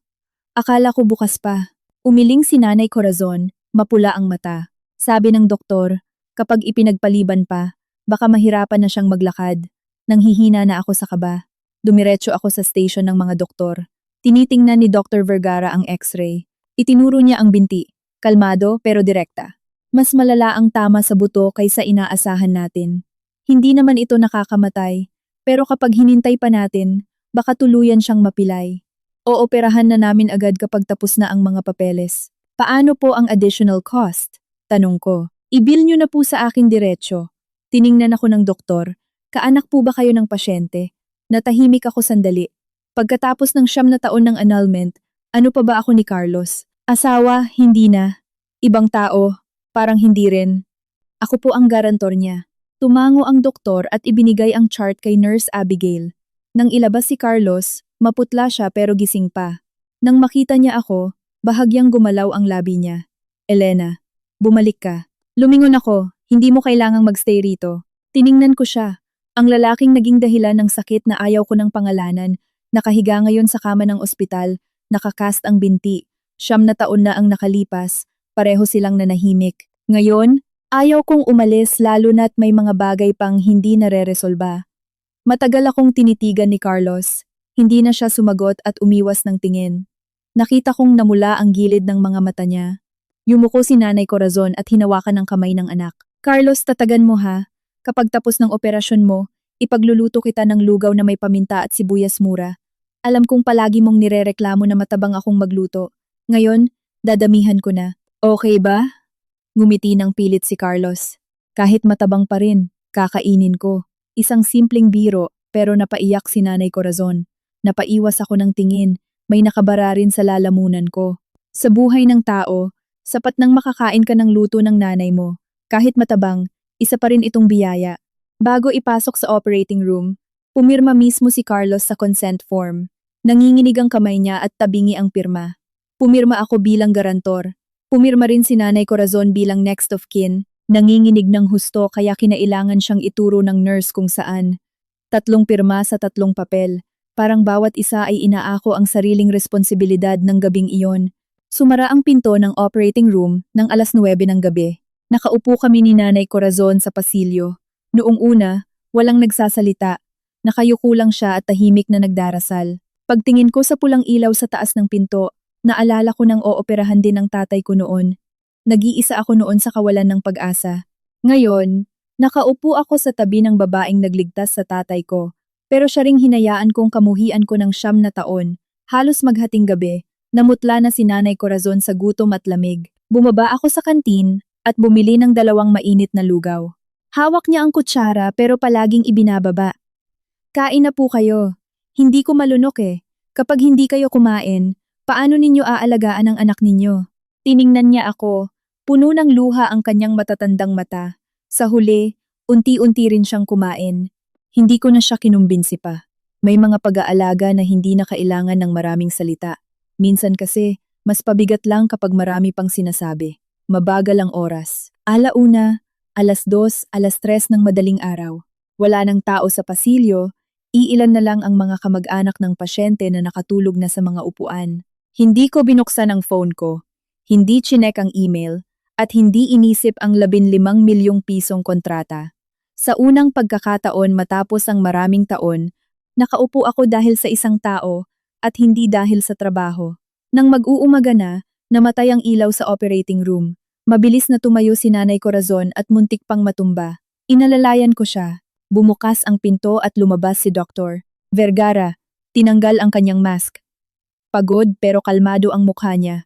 Akala ko bukas pa. Umiling si Nanay Corazon, mapula ang mata. Sabi ng doktor, kapag ipinagpaliban pa, baka mahirapan na siyang maglakad. Nanghihina na ako sa kaba. Dumiretso ako sa station ng mga doktor. Tinitingnan ni Dr. Vergara ang x-ray. Itinuro niya ang binti. Kalmado pero direkta. Mas malala ang tama sa buto kaysa inaasahan natin. Hindi naman ito nakakamatay, pero kapag hinintay pa natin, baka tuluyan siyang mapilay. Ooperahan na namin agad kapag tapos na ang mga papeles. Paano po ang additional cost? Tanong ko. I-bill nyo na po sa akin diretsyo. Tiningnan ako ng doktor. Kaanak po ba kayo ng pasyente? Natahimik ako sandali. Pagkatapos ng 9 na taon ng annulment, ano pa ba ako ni Carlos? Asawa, hindi na. Ibang tao, parang hindi rin. Ako po ang garantor niya. Tumango ang doktor at ibinigay ang chart kay Nurse Abigail. Nang ilabas si Carlos, maputla siya pero gising pa. Nang makita niya ako, bahagyang gumalaw ang labi niya. Elena, bumalik ka. Lumingon ako, hindi mo kailangang magstay rito. Tiningnan ko siya. Ang lalaking naging dahilan ng sakit na ayaw ko ng pangalanan, nakahiga ngayon sa kama ng ospital, nakakast ang binti. 9 na taon na ang nakalipas, pareho silang nanahimik. Ngayon, ayaw kong umalis lalo na't may mga bagay pang hindi nare-resolba. Matagal akong tinitigan ni Carlos. Hindi na siya sumagot at umiwas ng tingin. Nakita kong namula ang gilid ng mga mata niya. Yumuko si Nanay Corazon at hinawakan ang kamay ng anak. Carlos, tatagan mo ha. Kapag tapos ng operasyon mo, ipagluluto kita ng lugaw na may paminta at sibuyas mura. Alam kong palagi mong nirereklamo na matabang akong magluto. Ngayon, dadamihan ko na. Okay ba? Ngumiti ng pilit si Carlos. Kahit matabang pa rin, kakainin ko. Isang simpleng biro, pero napaiyak si Nanay Corazon. Napaiwas ako ng tingin, may nakabara rin sa lalamunan ko. Sa buhay ng tao, sapat nang makakain ka ng luto ng nanay mo. Kahit matabang, isa pa rin itong biyaya. Bago ipasok sa operating room, pumirma mismo si Carlos sa consent form. Nanginginig ang kamay niya at tabingi ang pirma. Pumirma ako bilang garantor. Pumirma rin si Nanay Corazon bilang next of kin. Nanginginig ng husto kaya kinailangan siyang ituro ng nurse kung saan. 3 pirma sa 3 papel. Parang bawat isa ay inaako ang sariling responsibilidad ng gabing iyon. Sumara ang pinto ng operating room ng 9:00 ng gabi. Nakaupo kami ni Nanay Corazon sa pasilyo. Noong una, walang nagsasalita. Nakayuko lang siya at tahimik na nagdarasal. Pagtingin ko sa pulang ilaw sa taas ng pinto, naalala ko nang ooperahan din ang tatay ko noon. Nag-iisa ako noon sa kawalan ng pag-asa. Ngayon, nakaupo ako sa tabi ng babaeng nagligtas sa tatay ko. Pero siya ring hinayaan kong kamuhian ko ng 9 na taon. Halos maghating gabi, namutla na si Nanay Corazon sa gutom at lamig. Bumaba ako sa kantin at bumili ng 2 mainit na lugaw. Hawak niya ang kutsara pero palaging ibinababa. Kain na po kayo. Hindi ko malunok eh. Kapag hindi kayo kumain, paano ninyo aalagaan ang anak ninyo? Tiningnan niya ako. Puno ng luha ang kanyang matatandang mata. Sa huli, unti-unti rin siyang kumain. Hindi ko na siya kinumbinsi pa. May mga pag-aalaga na hindi na kailangan ng maraming salita. Minsan kasi, mas pabigat lang kapag marami pang sinasabi. Mabagal ang oras. 1:00, 2:00, 3:00 ng madaling araw. Wala nang tao sa pasilyo, iilan na lang ang mga kamag-anak ng pasyente na nakatulog na sa mga upuan. Hindi ko binuksan ang phone ko. Hindi chinek ang email, at hindi inisip ang 15 milyong pisong kontrata. Sa unang pagkakataon matapos ang maraming taon, nakaupo ako dahil sa isang tao at hindi dahil sa trabaho. Nang mag-uumaga na, namatay ang ilaw sa operating room. Mabilis na tumayo si Nanay Corazon at muntik pang matumba. Inalalayan ko siya. Bumukas ang pinto at lumabas si Dr. Vergara. Tinanggal ang kanyang mask. Pagod pero kalmado ang mukha niya.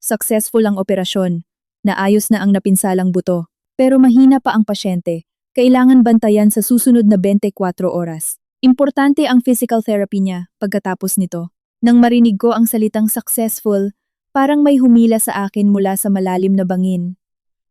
Successful ang operasyon. Naayos na ang napinsalang buto. Pero mahina pa ang pasyente. Kailangan bantayan sa susunod na 24 oras. Importante ang physical therapy niya pagkatapos nito. Nang marinig ko ang salitang successful, parang may humila sa akin mula sa malalim na bangin.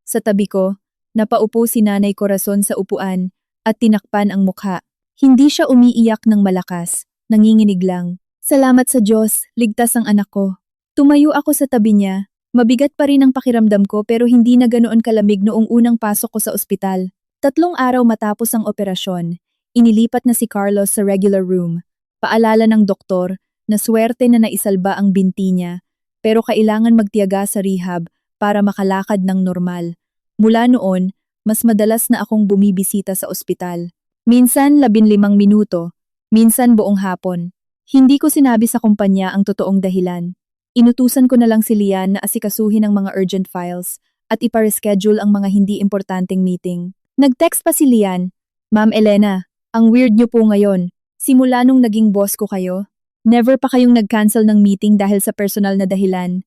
Sa tabi ko, napaupo si Nanay Corazon sa upuan at tinakpan ang mukha. Hindi siya umiiyak ng malakas, nanginginig lang. Salamat sa Diyos, ligtas ang anak ko. Tumayo ako sa tabi niya. Mabigat pa rin ang pakiramdam ko pero hindi na ganoon kalamig noong unang pasok ko sa ospital. 3 araw matapos ang operasyon, inilipat na si Carlos sa regular room. Paalala ng doktor na swerte na naisalba ang binti niya. pero kailangan magtiyaga sa rehab para makalakad ng normal. Mula noon, mas madalas na akong bumibisita sa ospital. Minsan 15 minuto, minsan buong hapon. Hindi ko sinabi sa kumpanya ang totoong dahilan. Inutusan ko na lang si Lian na asikasuhin ang mga urgent files at ipareschedule ang mga hindi importanteng meeting. Nag-text pa si Lian, "Ma'am Elena, ang weird niyo po ngayon. Simula nung naging boss ko kayo, never pa kayong nag-cancel ng meeting dahil sa personal na dahilan."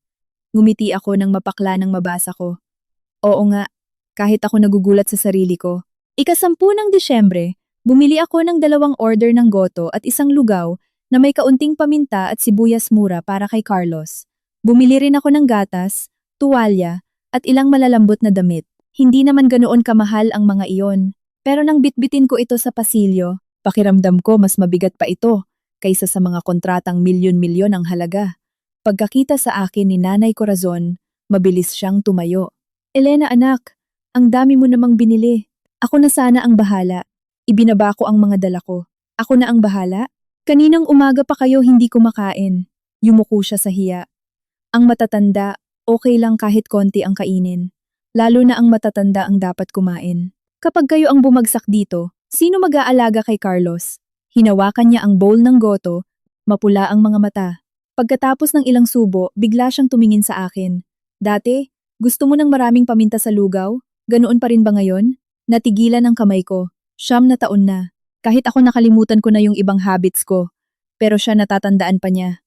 Ngumiti ako nang mapakla ng mabasa ko. Oo nga, kahit ako nagugulat sa sarili ko. ika-10 ng Disyembre, bumili ako ng 2 order ng goto at isang lugaw na may kaunting paminta at sibuyas mura para kay Carlos. Bumili rin ako ng gatas, tuwalya, at ilang malalambot na damit. Hindi naman ganoon kamahal ang mga iyon. Pero nang bitbitin ko ito sa pasilyo, pakiramdam ko mas mabigat pa ito kaysa sa mga kontratang milyon-milyon ang halaga. Pagkakita sa akin ni Nanay Corazon, mabilis siyang tumayo. "Elena anak, ang dami mo namang binili. Ako na sana ang bahala. Ibinaba ko ang mga dala ko. Ako na ang bahala? Kaninang umaga pa kayo hindi kumakain." Yumuko siya sa hiya. "Ang matatanda, okay lang kahit konti ang kainin. Lalo na ang matatanda ang dapat kumain. Kapag kayo ang bumagsak dito, sino mag-aalaga kay Carlos?" Hinawakan niya ang bowl ng goto, mapula ang mga mata. Pagkatapos ng ilang subo, bigla siyang tumingin sa akin. "Dati, gusto mo ng maraming paminta sa lugaw? Ganoon pa rin ba ngayon?" Natigilan ang kamay ko. 9 taon na. Kahit ako nakalimutan ko na yung ibang habits ko. Pero siya natatandaan pa niya.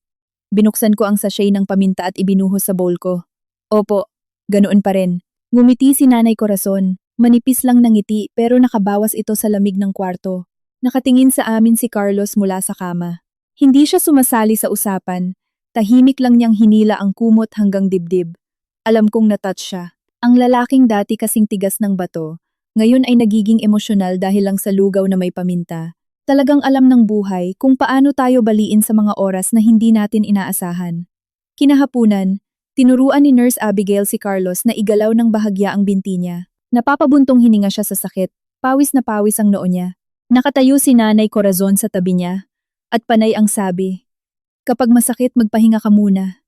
Binuksan ko ang sachet ng paminta at ibinuhos sa bowl ko. "Opo, ganoon pa rin." Ngumiti si Nanay Corazon. Manipis lang ng ngiti pero nakabawas ito sa lamig ng kwarto. Nakatingin sa amin si Carlos mula sa kama. Hindi siya sumasali sa usapan. Tahimik lang niyang hinila ang kumot hanggang dibdib. Alam kong natouch siya. Ang lalaking dati kasing tigas ng bato, ngayon ay nagiging emosyonal dahil lang sa lugaw na may paminta. Talagang alam ng buhay kung paano tayo baliin sa mga oras na hindi natin inaasahan. Kinahapunan, tinuruan ni Nurse Abigail si Carlos na igalaw ng bahagya ang binti niya. Napapabuntong hininga siya sa sakit, pawis na pawis ang noo niya. Nakatayo si Nanay Corazon sa tabi niya, at panay ang sabi, "Kapag masakit magpahinga ka muna."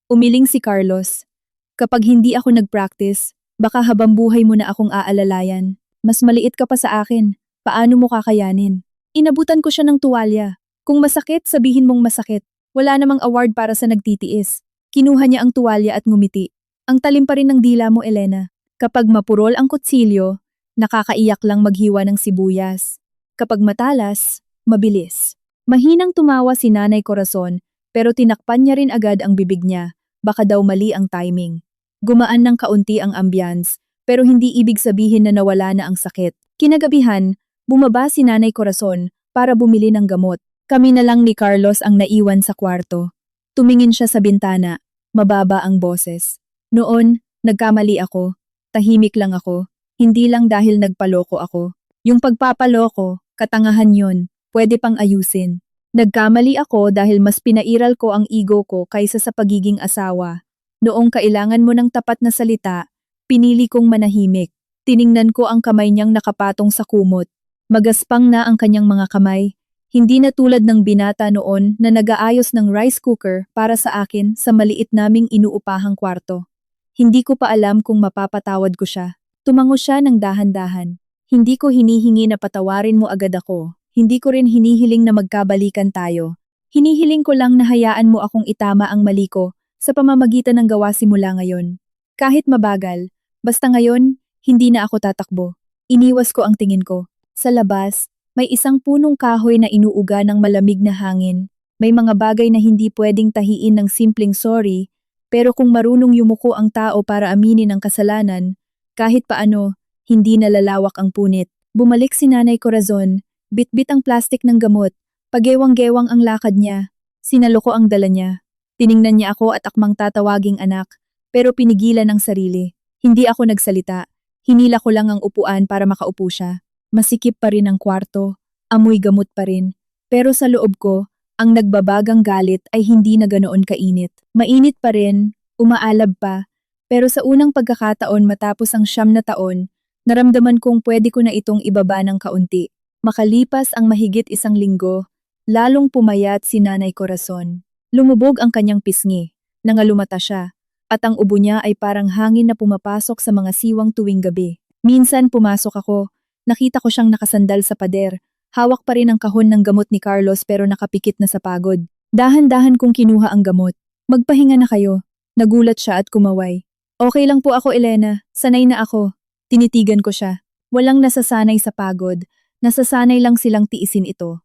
Umiling si Carlos, "Kapag hindi ako nag-practice, baka habang buhay mo na akong aalalayan. Mas maliit ka pa sa akin, paano mo kakayanin?" Inabutan ko siya ng tuwalya. "Kung masakit, sabihin mong masakit. Wala namang award para sa nagtitiis." Kinuha niya ang tuwalya at ngumiti. "Ang talim pa rin ng dila mo, Elena. Kapag mapurol ang kutsilyo, nakakaiyak lang maghiwa ng sibuyas. Kapag matalas, mabilis." Mahinang tumawa si Nanay Corazon, pero tinakpan niya rin agad ang bibig niya. Baka daw mali ang timing. Gumaan ng kaunti ang ambience, pero hindi ibig sabihin na nawala na ang sakit. Kinagabihan, bumaba si Nanay Corazon para bumili ng gamot. Kami na lang ni Carlos ang naiwan sa kwarto. Tumingin siya sa bintana, mababa ang boses. "Noon, nagkamali ako. Tahimik lang ako. Hindi lang dahil nagpaloko ako. Yung pagpapaloko, katangahan yun. Pwede pang ayusin. Nagkamali ako dahil mas pinairal ko ang ego ko kaysa sa pagiging asawa. Noong kailangan mo ng tapat na salita, pinili kong manahimik. Tiningnan ko ang kamay niyang nakapatong sa kumot. Magaspang na ang kanyang mga kamay. Hindi na tulad ng binata noon na nag-aayos ng rice cooker para sa akin sa maliit naming inuupahang kwarto. Hindi ko pa alam kung mapapatawad ko siya. Tumango siya ng dahan-dahan. "Hindi ko hinihingi na patawarin mo agad ako. Hindi ko rin hinihiling na magkabalikan tayo. Hinihiling ko lang na hayaan mo akong itama ang mali ko sa pamamagitan ng gawa simula ngayon. Kahit mabagal, basta ngayon, hindi na ako tatakbo." Iniwas ko ang tingin ko. Sa labas, may isang punong kahoy na inuuga ng malamig na hangin. May mga bagay na hindi pwedeng tahiin ng simpleng sorry, pero kung marunong yumuko ang tao para aminin ang kasalanan, kahit paano, hindi nalalawak ang punit. Bumalik si Nanay Corazon. Bitbit ang plastik ng gamot. Pagewang-gewang ang lakad niya. Sinalo ko ang dala niya. Tiningnan niya ako at akmang tatawaging anak, pero pinigilan ang sarili. Hindi ako nagsalita. Hinila ko lang ang upuan para makaupo siya. Masikip pa rin ang kwarto. Amoy gamot pa rin. Pero sa loob ko, ang nagbabagang galit ay hindi na ganoon kainit. Mainit pa rin, umaalab pa. Pero sa unang pagkakataon matapos ang 9 taon, naramdaman kong pwede ko na itong ibaba ng kaunti. Makalipas ang mahigit 1 linggo, lalong pumayat si Nanay Corazon. Lumubog ang kanyang pisngi. Nangalumata siya, at ang ubo niya ay parang hangin na pumapasok sa mga siwang tuwing gabi. Minsan pumasok ako, nakita ko siyang nakasandal sa pader, hawak pa rin ang kahon ng gamot ni Carlos pero nakapikit na sa pagod. Dahan-dahan kong kinuha ang gamot. Magpahinga na kayo. Nagulat siya at kumaway. Okay lang po ako, Elena. Sanay na ako. Tinitigan ko siya. Walang nasasanay sa pagod. Nasasanay lang silang tiisin ito.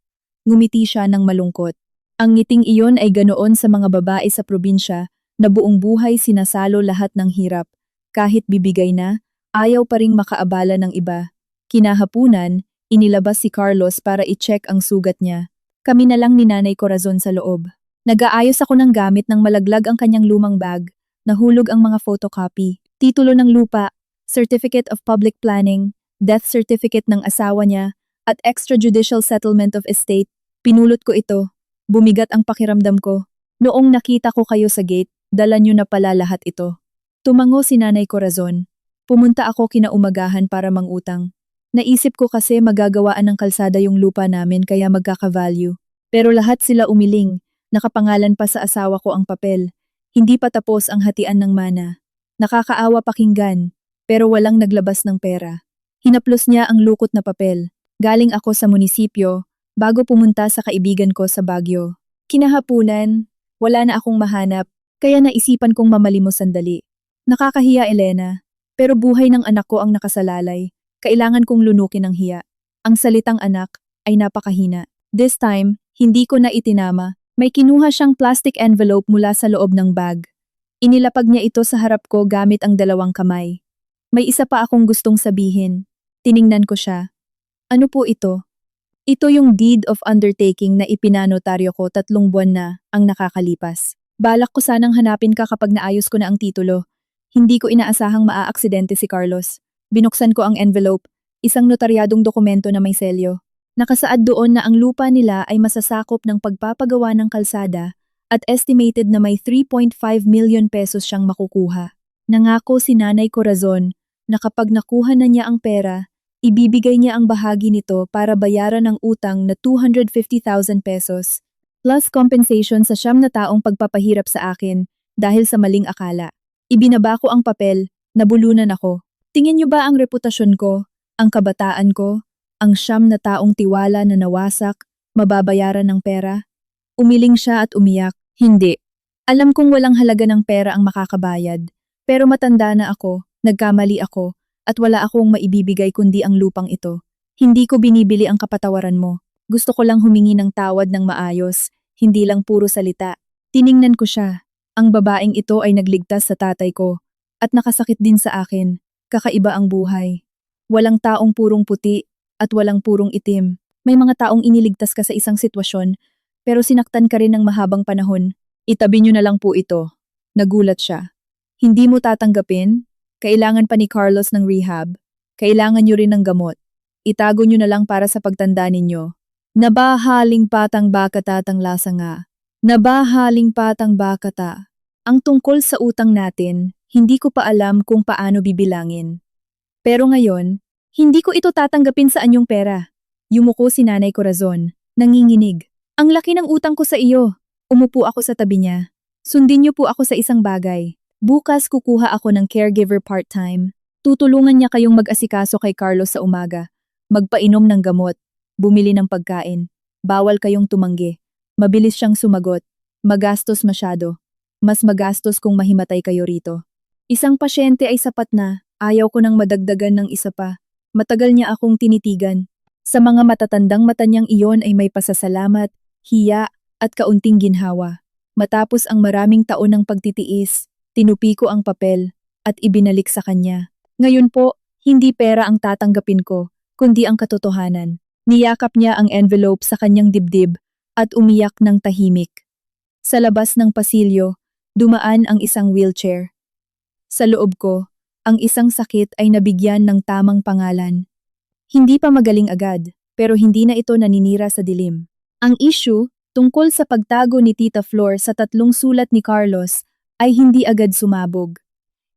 Ngumiti siya ng malungkot. Ang ngiting iyon ay ganoon sa mga babae sa probinsya na buong buhay sinasalo lahat ng hirap. Kahit bibigay na, ayaw pa ring makaabala ng iba. Kinahapunan, inilabas si Carlos para i-check ang sugat niya. Kami na lang ni Nanay Corazon sa loob. Nag-aayos ako ng gamit nang malaglag ang kanyang lumang bag. Nahulog ang mga photocopy, titulo ng lupa, Certificate of Public Planning, Death Certificate ng asawa niya, at Extrajudicial Settlement of Estate. Pinulot ko ito. Bumigat ang pakiramdam ko. Noong nakita ko kayo sa gate, dala niyo na pala lahat ito. Tumango si Nanay Corazon. Pumunta ako kinaumagahan para mangutang. Naisip ko kasi magagawaan ng kalsada yung lupa namin kaya magkaka-value. Pero lahat sila umiling, nakapangalan pa sa asawa ko ang papel. Hindi pa tapos ang hatian ng mana. Nakakaawa pakinggan, pero walang naglabas ng pera. Hinaplos niya ang lukot na papel. Galing ako sa munisipyo, bago pumunta sa kaibigan ko sa Baguio. Kinahapunan, wala na akong mahanap, kaya naisipan kong mamalimos sandali. Nakakahiya, Elena, pero buhay ng anak ko ang nakasalalay. Kailangan kong lunukin ang hiya. Ang salitang anak ay napakahina. This time, hindi ko na itinama. May kinuha siyang plastic envelope mula sa loob ng bag. Inilapag niya ito sa harap ko gamit ang dalawang kamay. May isa pa akong gustong sabihin. Tiningnan ko siya. Ano po ito? Ito yung deed of undertaking na ipinanotaryo ko 3 buwan na ang nakakalipas. Balak ko sanang hanapin ka kapag naayos ko na ang titulo. Hindi ko inaasahang maaaksidente si Carlos. Binuksan ko ang envelope, isang notaryadong dokumento na may selyo. Nakasaad doon na ang lupa nila ay masasakop ng pagpapagawa ng kalsada at estimated na may 3.5 million pesos siyang makukuha. Nangako si Nanay Corazon na kapag nakuha na niya ang pera, ibibigay niya ang bahagi nito para bayaran ang utang na 250,000 pesos plus compensation sa 9 na taong pagpapahirap sa akin dahil sa maling akala. Ibinaba ko ang papel, nabulunan ako. Tingin niyo ba ang reputasyon ko, ang kabataan ko, ang 9 na taong tiwala na nawasak, mababayaran ng pera? Umiling siya at umiyak. Hindi. Alam kong walang halaga ng pera ang makakabayad, pero matanda na ako, nagkamali ako, at wala akong maibibigay kundi ang lupang ito. Hindi ko binibili ang kapatawaran mo. Gusto ko lang humingi ng tawad ng maayos, hindi lang puro salita. Tiningnan ko siya. Ang babaeng ito ay nagligtas sa tatay ko, at nakasakit din sa akin. Kakaiba ang buhay. Walang taong purong puti at walang purong itim. May mga taong iniligtas ka sa isang sitwasyon, pero sinaktan ka rin ng mahabang panahon. Itabi niyo na lang po ito. Nagulat siya. Hindi mo tatanggapin? Kailangan pa ni Carlos ng rehab. Kailangan niyo rin ng gamot. Itago niyo na lang para sa pagtanda ninyo. Nabahaling patang bakatatang lasa nga. Nabahaling patang bakata. Ang tungkol sa utang natin, hindi ko pa alam kung paano bibilangin. Pero ngayon, hindi ko ito tatanggapin sa anyong pera. Yumuko si Nanay Corazon, nanginginig. Ang laki ng utang ko sa iyo. Umupo ako sa tabi niya. Sundin niyo po ako sa isang bagay. Bukas kukuha ako ng caregiver part-time. Tutulungan niya kayong mag-asikaso kay Carlos sa umaga. Magpainom ng gamot. Bumili ng pagkain. Bawal kayong tumanggi. Mabilis siyang sumagot. Magastos masyado. Mas magastos kung mahimatay kayo rito. Isang pasyente ay sapat na. Ayaw ko nang madagdagan ng isa pa. Matagal niya akong tinitigan. Sa mga matatandang mata niyang iyon ay may pasasalamat, hiya, at kaunting ginhawa. Matapos ang maraming taon ng pagtitiis, tinupi ko ang papel at ibinalik sa kanya. Ngayon po, hindi pera ang tatanggapin ko, kundi ang katotohanan. Niyakap niya ang envelope sa kanyang dibdib at umiyak ng tahimik. Sa labas ng pasilyo, dumaan ang isang wheelchair. Sa loob ko, ang isang sakit ay nabigyan ng tamang pangalan. Hindi pa magaling agad, pero hindi na ito naninira sa dilim. Ang issue, tungkol sa pagtago ni Tita Flor sa 3 sulat ni Carlos, ay hindi agad sumabog.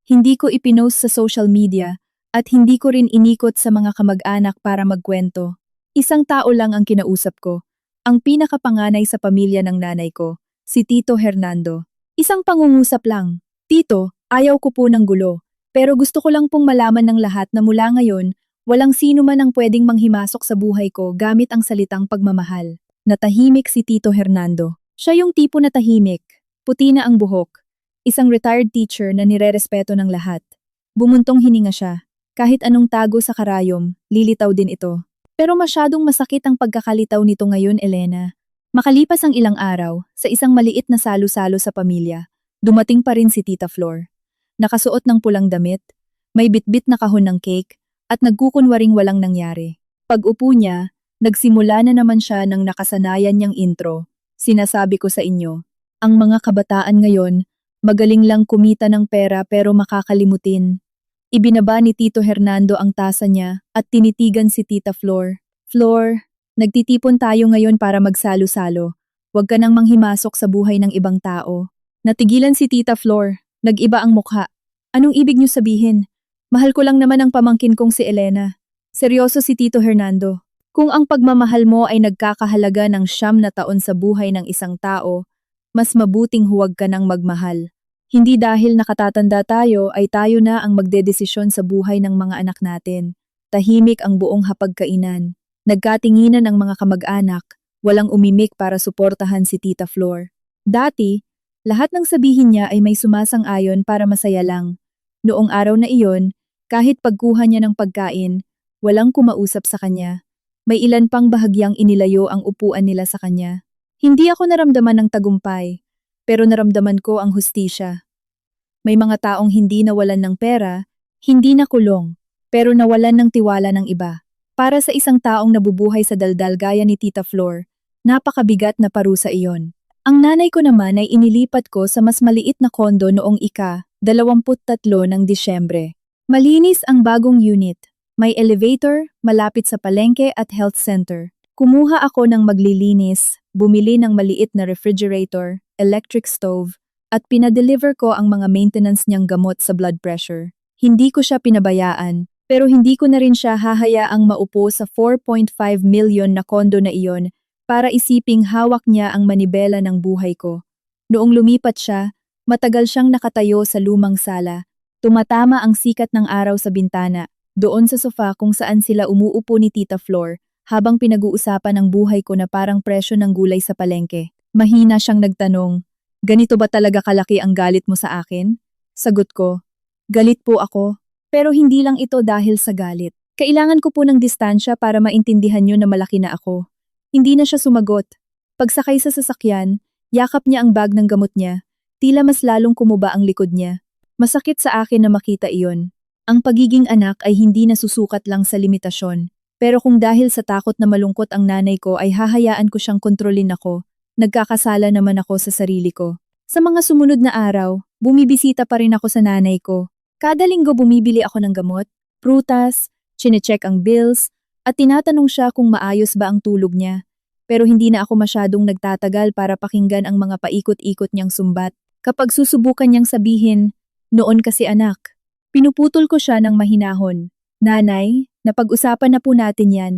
Hindi ko ipinost sa social media at hindi ko rin inikot sa mga kamag-anak para magkwento. Isang tao lang ang kinausap ko, ang pinakapanganay sa pamilya ng nanay ko, si Tito Hernando. Isang pangungusap lang. Tito, ayaw ko po ng gulo. Pero gusto ko lang pong malaman ng lahat na mula ngayon, walang sino man ang pwedeng manghimasok sa buhay ko gamit ang salitang pagmamahal. Natahimik si Tito Hernando. Siya yung tipo na tahimik. Puti na ang buhok. Isang retired teacher na nirerespeto ng lahat. Bumuntong hininga siya. Kahit anong tago sa karayom, lilitaw din ito. Pero masyadong masakit ang pagkakalitaw nito ngayon, Elena. Makalipas ang ilang araw, sa isang maliit na salo-salo sa pamilya, dumating pa rin si Tita Flor. Nakasuot ng pulang damit, may bitbit na kahon ng cake, at nagkukunwaring walang nangyari. Pag-upo niya, nagsimula na naman siya ng nakasanayan niyang intro. Sinasabi ko sa inyo, ang mga kabataan ngayon, magaling lang kumita ng pera pero makakalimutin. Ibinaba ni Tito Hernando ang tasa niya at tinitigan si Tita Flor. Flor, nagtitipon tayo ngayon para magsalo-salo. Huwag ka nang manghimasok sa buhay ng ibang tao. Natigilan si Tita Flor. Nag-iba ang mukha. Anong ibig niyo sabihin? Mahal ko lang naman ang pamangkin kong si Elena. Seryoso si Tito Hernando. Kung ang pagmamahal mo ay nagkakahalaga ng 9 na taon sa buhay ng isang tao, mas mabuting huwag ka nang magmahal. Hindi dahil nakatatanda tayo ay tayo na ang magdedesisyon sa buhay ng mga anak natin. Tahimik ang buong hapagkainan. Nagkatinginan ang mga kamag-anak, walang umimik para suportahan si Tita Flor. Dati, lahat ng sabihin niya ay may sumasang-ayon para masaya lang. Noong araw na iyon, kahit pagkuha niya ng pagkain, walang kumausap sa kanya. May ilan pang bahagyang inilayo ang upuan nila sa kanya. Hindi ako naramdaman ng tagumpay, pero naramdaman ko ang hustisya. May mga taong hindi nawalan ng pera, hindi nakulong, pero nawalan ng tiwala ng iba. Para sa isang taong nabubuhay sa daldal gaya ni Tita Flor, napakabigat na parusa iyon. Ang nanay ko naman ay inilipat ko sa mas maliit na kondo noong ika-23 ng Disyembre. Malinis ang bagong unit. May elevator, malapit sa palengke at health center. Kumuha ako ng maglilinis, bumili ng maliit na refrigerator, electric stove, at pinadeliver ko ang mga maintenance niyang gamot sa blood pressure. Hindi ko siya pinabayaan, pero hindi ko na rin siya hahayaang maupo sa 4.5 million na kondo na iyon para isiping hawak niya ang manibela ng buhay ko. Noong lumipat siya, matagal siyang nakatayo sa lumang sala. Tumatama ang sikat ng araw sa bintana, doon sa sofa kung saan sila umuupo ni Tita Flor, habang pinag-uusapan ang buhay ko na parang presyo ng gulay sa palengke. Mahina siyang nagtanong, "Ganito ba talaga kalaki ang galit mo sa akin?" Sagot ko, "Galit po ako, pero hindi lang ito dahil sa galit. Kailangan ko po ng distansya para maintindihan niyo na malaki na ako." Hindi na siya sumagot. Pagsakay sa sasakyan, yakap niya ang bag ng gamot niya, tila mas lalong kumuba ang likod niya. Masakit sa akin na makita iyon. Ang pagiging anak ay hindi nasusukat lang sa limitasyon. Pero kung dahil sa takot na malungkot ang nanay ko ay hahayaan ko siyang kontrolin ako, nagkakasala naman ako sa sarili ko. Sa mga sumunod na araw, bumibisita pa rin ako sa nanay ko. Kada linggo bumibili ako ng gamot, prutas, chinecheck ang bills, at tinatanong siya kung maayos ba ang tulog niya. Pero hindi na ako masyadong nagtatagal para pakinggan ang mga paikot-ikot niyang sumbat. Kapag susubukan niyang sabihin, "Noon kasi anak," pinuputol ko siya ng mahinahon. "Nanay, napag-usapan na po natin yan."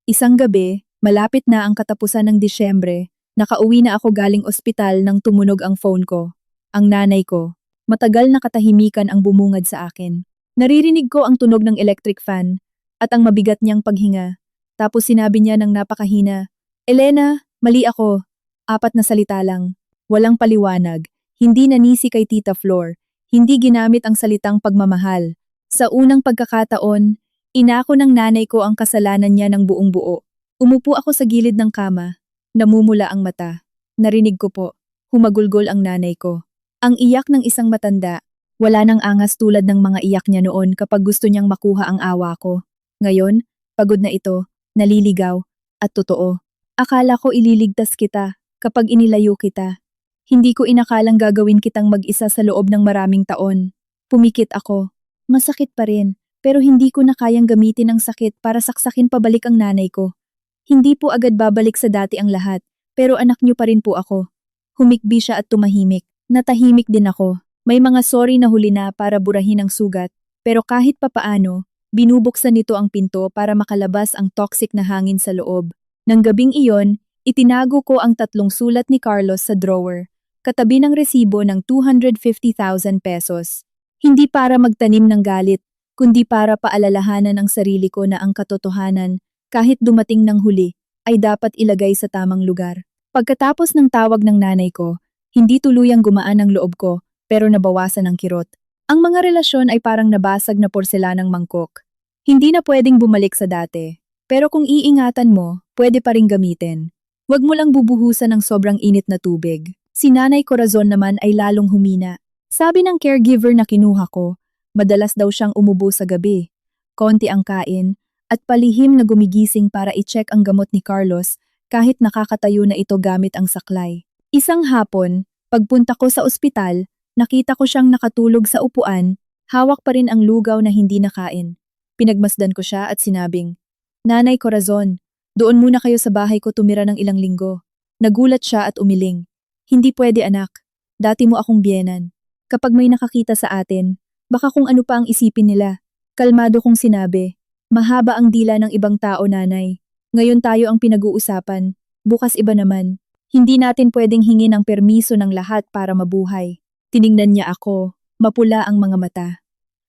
Isang gabi, malapit na ang katapusan ng Disyembre, nakauwi na ako galing ospital nang tumunog ang phone ko. Ang nanay ko. Matagal na katahimikan ang bumungad sa akin. Naririnig ko ang tunog ng electric fan at ang mabigat niyang paghinga. Tapos sinabi niya ng napakahina, "Elena, mali ako." 4 na salita lang. Walang paliwanag. Hindi nanisi kay Tita Flor. Hindi ginamit ang salitang pagmamahal. Sa unang pagkakataon, inako ng nanay ko ang kasalanan niya ng buong buo. Umupo ako sa gilid ng kama. Namumula ang mata. Narinig ko po. Humagulgol ang nanay ko. Ang iyak ng isang matanda. Wala nang angas tulad ng mga iyak niya noon kapag gusto niyang makuha ang awa ko. Ngayon, pagod na ito, naliligaw, at totoo. Akala ko ililigtas kita kapag inilayo kita. Hindi ko inakalang gagawin kitang mag-isa sa loob ng maraming taon. Pumikit ako. Masakit pa rin, pero hindi ko na kayang gamitin ang sakit para saksakin pabalik ang nanay ko. Hindi po agad babalik sa dati ang lahat, pero anak niyo pa rin po ako. Humikbi siya at tumahimik. Natahimik din ako. May mga sorry na huli na para burahin ang sugat, pero kahit papaano, binubuksan nito ang pinto para makalabas ang toxic na hangin sa loob. Nang gabing iyon, itinago ko ang 3 sulat ni Carlos sa drawer. katabi ng resibo ng 250,000 pesos. Hindi para magtanim ng galit, kundi para paalalahanan ang sarili ko na ang katotohanan, kahit dumating ng huli, ay dapat ilagay sa tamang lugar. Pagkatapos ng tawag ng nanay ko, hindi tuluyang gumaan ang loob ko, pero nabawasan ang kirot. Ang mga relasyon ay parang nabasag na porselanang mangkok. Hindi na pwedeng bumalik sa dati. Pero kung iingatan mo, pwede pa ring gamitin. Huwag mo lang bubuhusan ng sobrang init na tubig. Si Nanay Corazon naman ay lalong humina. Sabi ng caregiver na kinuha ko, madalas daw siyang umubo sa gabi. Konti ang kain, at palihim na gumigising para i-check ang gamot ni Carlos kahit nakakatayo na ito gamit ang saklay. Isang hapon, pagpunta ko sa ospital, nakita ko siyang nakatulog sa upuan, hawak pa rin ang lugaw na hindi nakain. Pinagmasdan ko siya at sinabing, "Nanay Corazon, doon muna kayo sa bahay ko tumira ng ilang linggo." Nagulat siya at umiling. "Hindi pwede anak, dati mo akong biyenan. Kapag may nakakita sa atin, baka kung ano pa ang isipin nila." Kalmado kong sinabi, "Mahaba ang dila ng ibang tao, nanay. Ngayon tayo ang pinag-uusapan, bukas iba naman. Hindi natin pwedeng hingin ang permiso ng lahat para mabuhay." Tiningnan niya ako, mapula ang mga mata.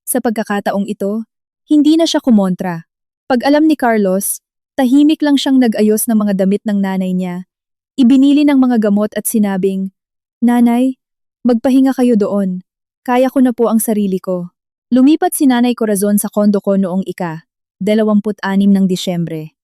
Sa pagkakataong ito, hindi na siya kumontra. Pag alam ni Carlos, tahimik lang siyang nag-ayos ng mga damit ng nanay niya. Ibinili ng mga gamot at sinabing, "Nanay, magpahinga kayo doon. Kaya ko na po ang sarili ko." Lumipat si Nanay Corazon sa kondo ko noong 26 ng Disyembre.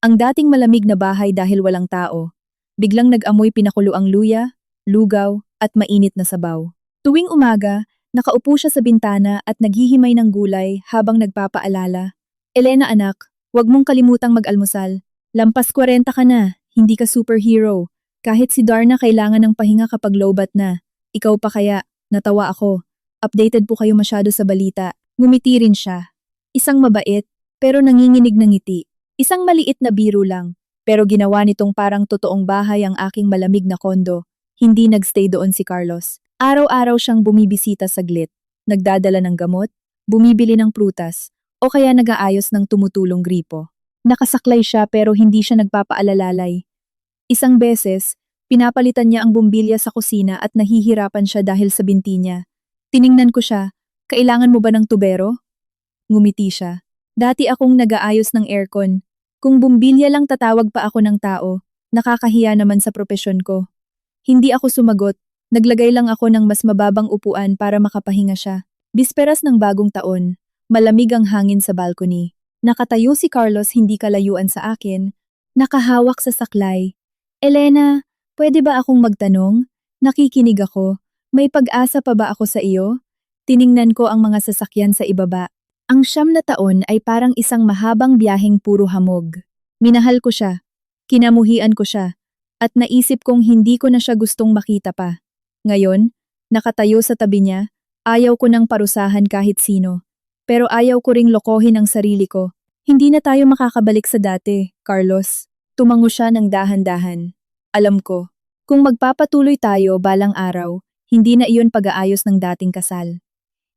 Ang dating malamig na bahay dahil walang tao, biglang nag-amoy pinakuluang luya, lugaw, at mainit na sabaw. Tuwing umaga, nakaupo siya sa bintana at naghihimay ng gulay habang nagpapaalala, "Elena anak, huwag mong kalimutang mag-almusal. Lampas 40 ka na, hindi ka superhero. Kahit si Darna kailangan ng pahinga kapag lowbat na. Ikaw pa kaya?" Natawa ako. "Updated po kayo masyado sa balita." Ngumiti rin siya. Isang mabait, pero nanginginig ng ngiti. Isang maliit na biro lang, pero ginawa nitong parang totoong bahay ang aking malamig na kondo. Hindi nagstay doon si Carlos. Araw-araw siyang bumibisita saglit, nagdadala ng gamot, bumibili ng prutas, o kaya nag-aayos ng tumutulong gripo. Nakasaklay siya pero hindi siya nagpapaalalay. Isang beses, pinapalitan niya ang bumbilya sa kusina at nahihirapan siya dahil sa binti niya. Tiningnan ko siya, "Kailangan mo ba ng tubero?" Ngumiti siya. "Dati akong nag-aayos ng aircon. Kung bumbilya lang tatawag pa ako ng tao, nakakahiya naman sa propesyon ko." Hindi ako sumagot. Naglagay lang ako ng mas mababang upuan para makapahinga siya. Bisperas ng bagong taon, malamig ang hangin sa balcony. Nakatayo si Carlos hindi kalayuan sa akin, nakahawak sa saklay. "Elena, pwede ba akong magtanong? Nakikinig ako. May pag-asa pa ba ako sa iyo?" Tiningnan ko ang mga sasakyan sa ibaba. Ang 9 na taon ay parang isang mahabang biyaheng puro hamog. Minahal ko siya, kinamuhian ko siya, at naisip kong hindi ko na siya gustong makita pa. Ngayon, nakatayo sa tabi niya, ayaw ko nang parusahan kahit sino. Pero ayaw ko ring lokohin ang sarili ko. "Hindi na tayo makakabalik sa dati, Carlos." Tumango siya ng dahan-dahan. "Alam ko, kung magpapatuloy tayo balang araw, hindi na iyon pag-aayos ng dating kasal.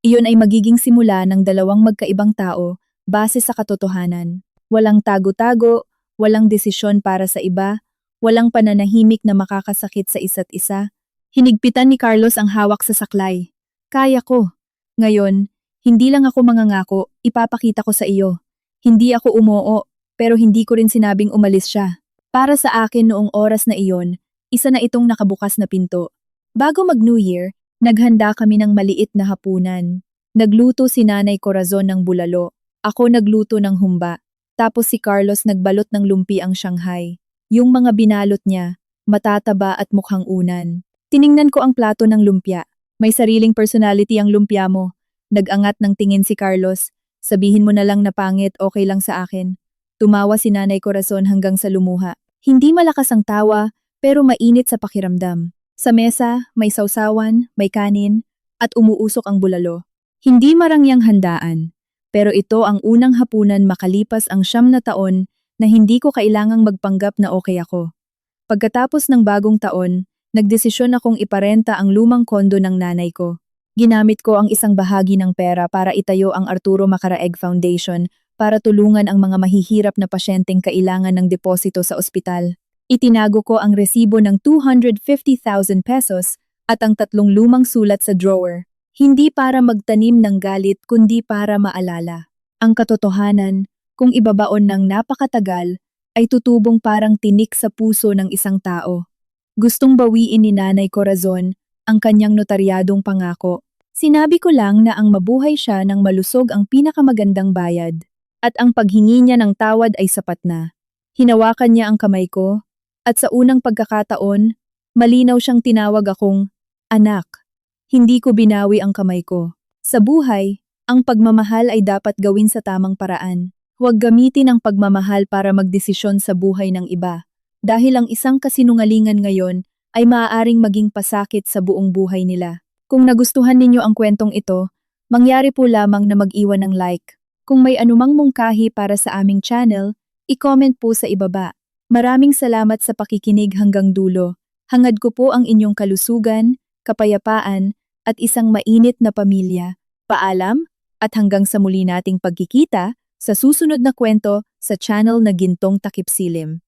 Iyon ay magiging simula ng dalawang magkaibang tao base sa katotohanan. Walang tago-tago, walang desisyon para sa iba, walang pananahimik na makakasakit sa isa't isa." Hinigpitan ni Carlos ang hawak sa saklay. "Kaya ko. Ngayon, hindi lang ako mangangako, ipapakita ko sa iyo. Hindi ako umoo, pero hindi ko rin sinabing umalis siya. Para sa akin noong oras na iyon, isa na itong nakabukas na pinto." Bago mag-New Year, naghanda kami ng maliit na hapunan. Nagluto si Nanay Corazon ng bulalo. Ako nagluto ng humba. Tapos si Carlos nagbalot ng lumpiang Shanghai. Yung mga binalot niya, matataba at mukhang unan. Tiningnan ko ang plato ng lumpia. May sariling personality ang lumpia mo. Nag-angat ng tingin si Carlos. "Sabihin mo na lang na pangit, okay lang sa akin." Tumawa si Nanay Corazon hanggang sa lumuha. Hindi malakas ang tawa, pero mainit sa pakiramdam. Sa mesa, may sausawan, may kanin, at umuusok ang bulalo. Hindi marangyang handaan, pero ito ang unang hapunan makalipas ang 9 na taon na hindi ko kailangang magpanggap na okay ako. Pagkatapos ng bagong taon, nagdesisyon akong iparenta ang lumang kondo ng nanay ko. Ginamit ko ang isang bahagi ng pera para itayo ang Arturo Macaraeg Foundation para tulungan ang mga mahihirap na pasyenteng kailangan ng deposito sa ospital. Itinago ko ang resibo ng 250,000 pesos at ang 3 lumang sulat sa drawer. Hindi para magtanim ng galit kundi para maalala. Ang katotohanan, kung ibabaon ng napakatagal, ay tutubong parang tinik sa puso ng isang tao. Gustong bawiin ni Nanay Corazon ang kanyang notaryadong pangako. Sinabi ko lang na ang mabuhay siya nang malusog ang pinakamagandang bayad, at ang paghingi niya ng tawad ay sapat na. Hinawakan niya ang kamay ko, at sa unang pagkakataon, malinaw siyang tinawag akong, anak. Hindi ko binawi ang kamay ko. Sa buhay, ang pagmamahal ay dapat gawin sa tamang paraan. Huwag gamitin ang pagmamahal para magdesisyon sa buhay ng iba, dahil ang isang kasinungalingan ngayon ay maaaring maging pasakit sa buong buhay nila. Kung nagustuhan ninyo ang kwentong ito, mangyari po lamang na mag-iwan ng like. Kung may anumang mungkahi para sa aming channel, i-comment po sa ibaba. Maraming salamat sa pakikinig hanggang dulo. Hangad ko po ang inyong kalusugan, kapayapaan, at isang mainit na pamilya. Paalam, at hanggang sa muli nating pagkikita sa susunod na kwento sa channel na Gintong Takip Silim.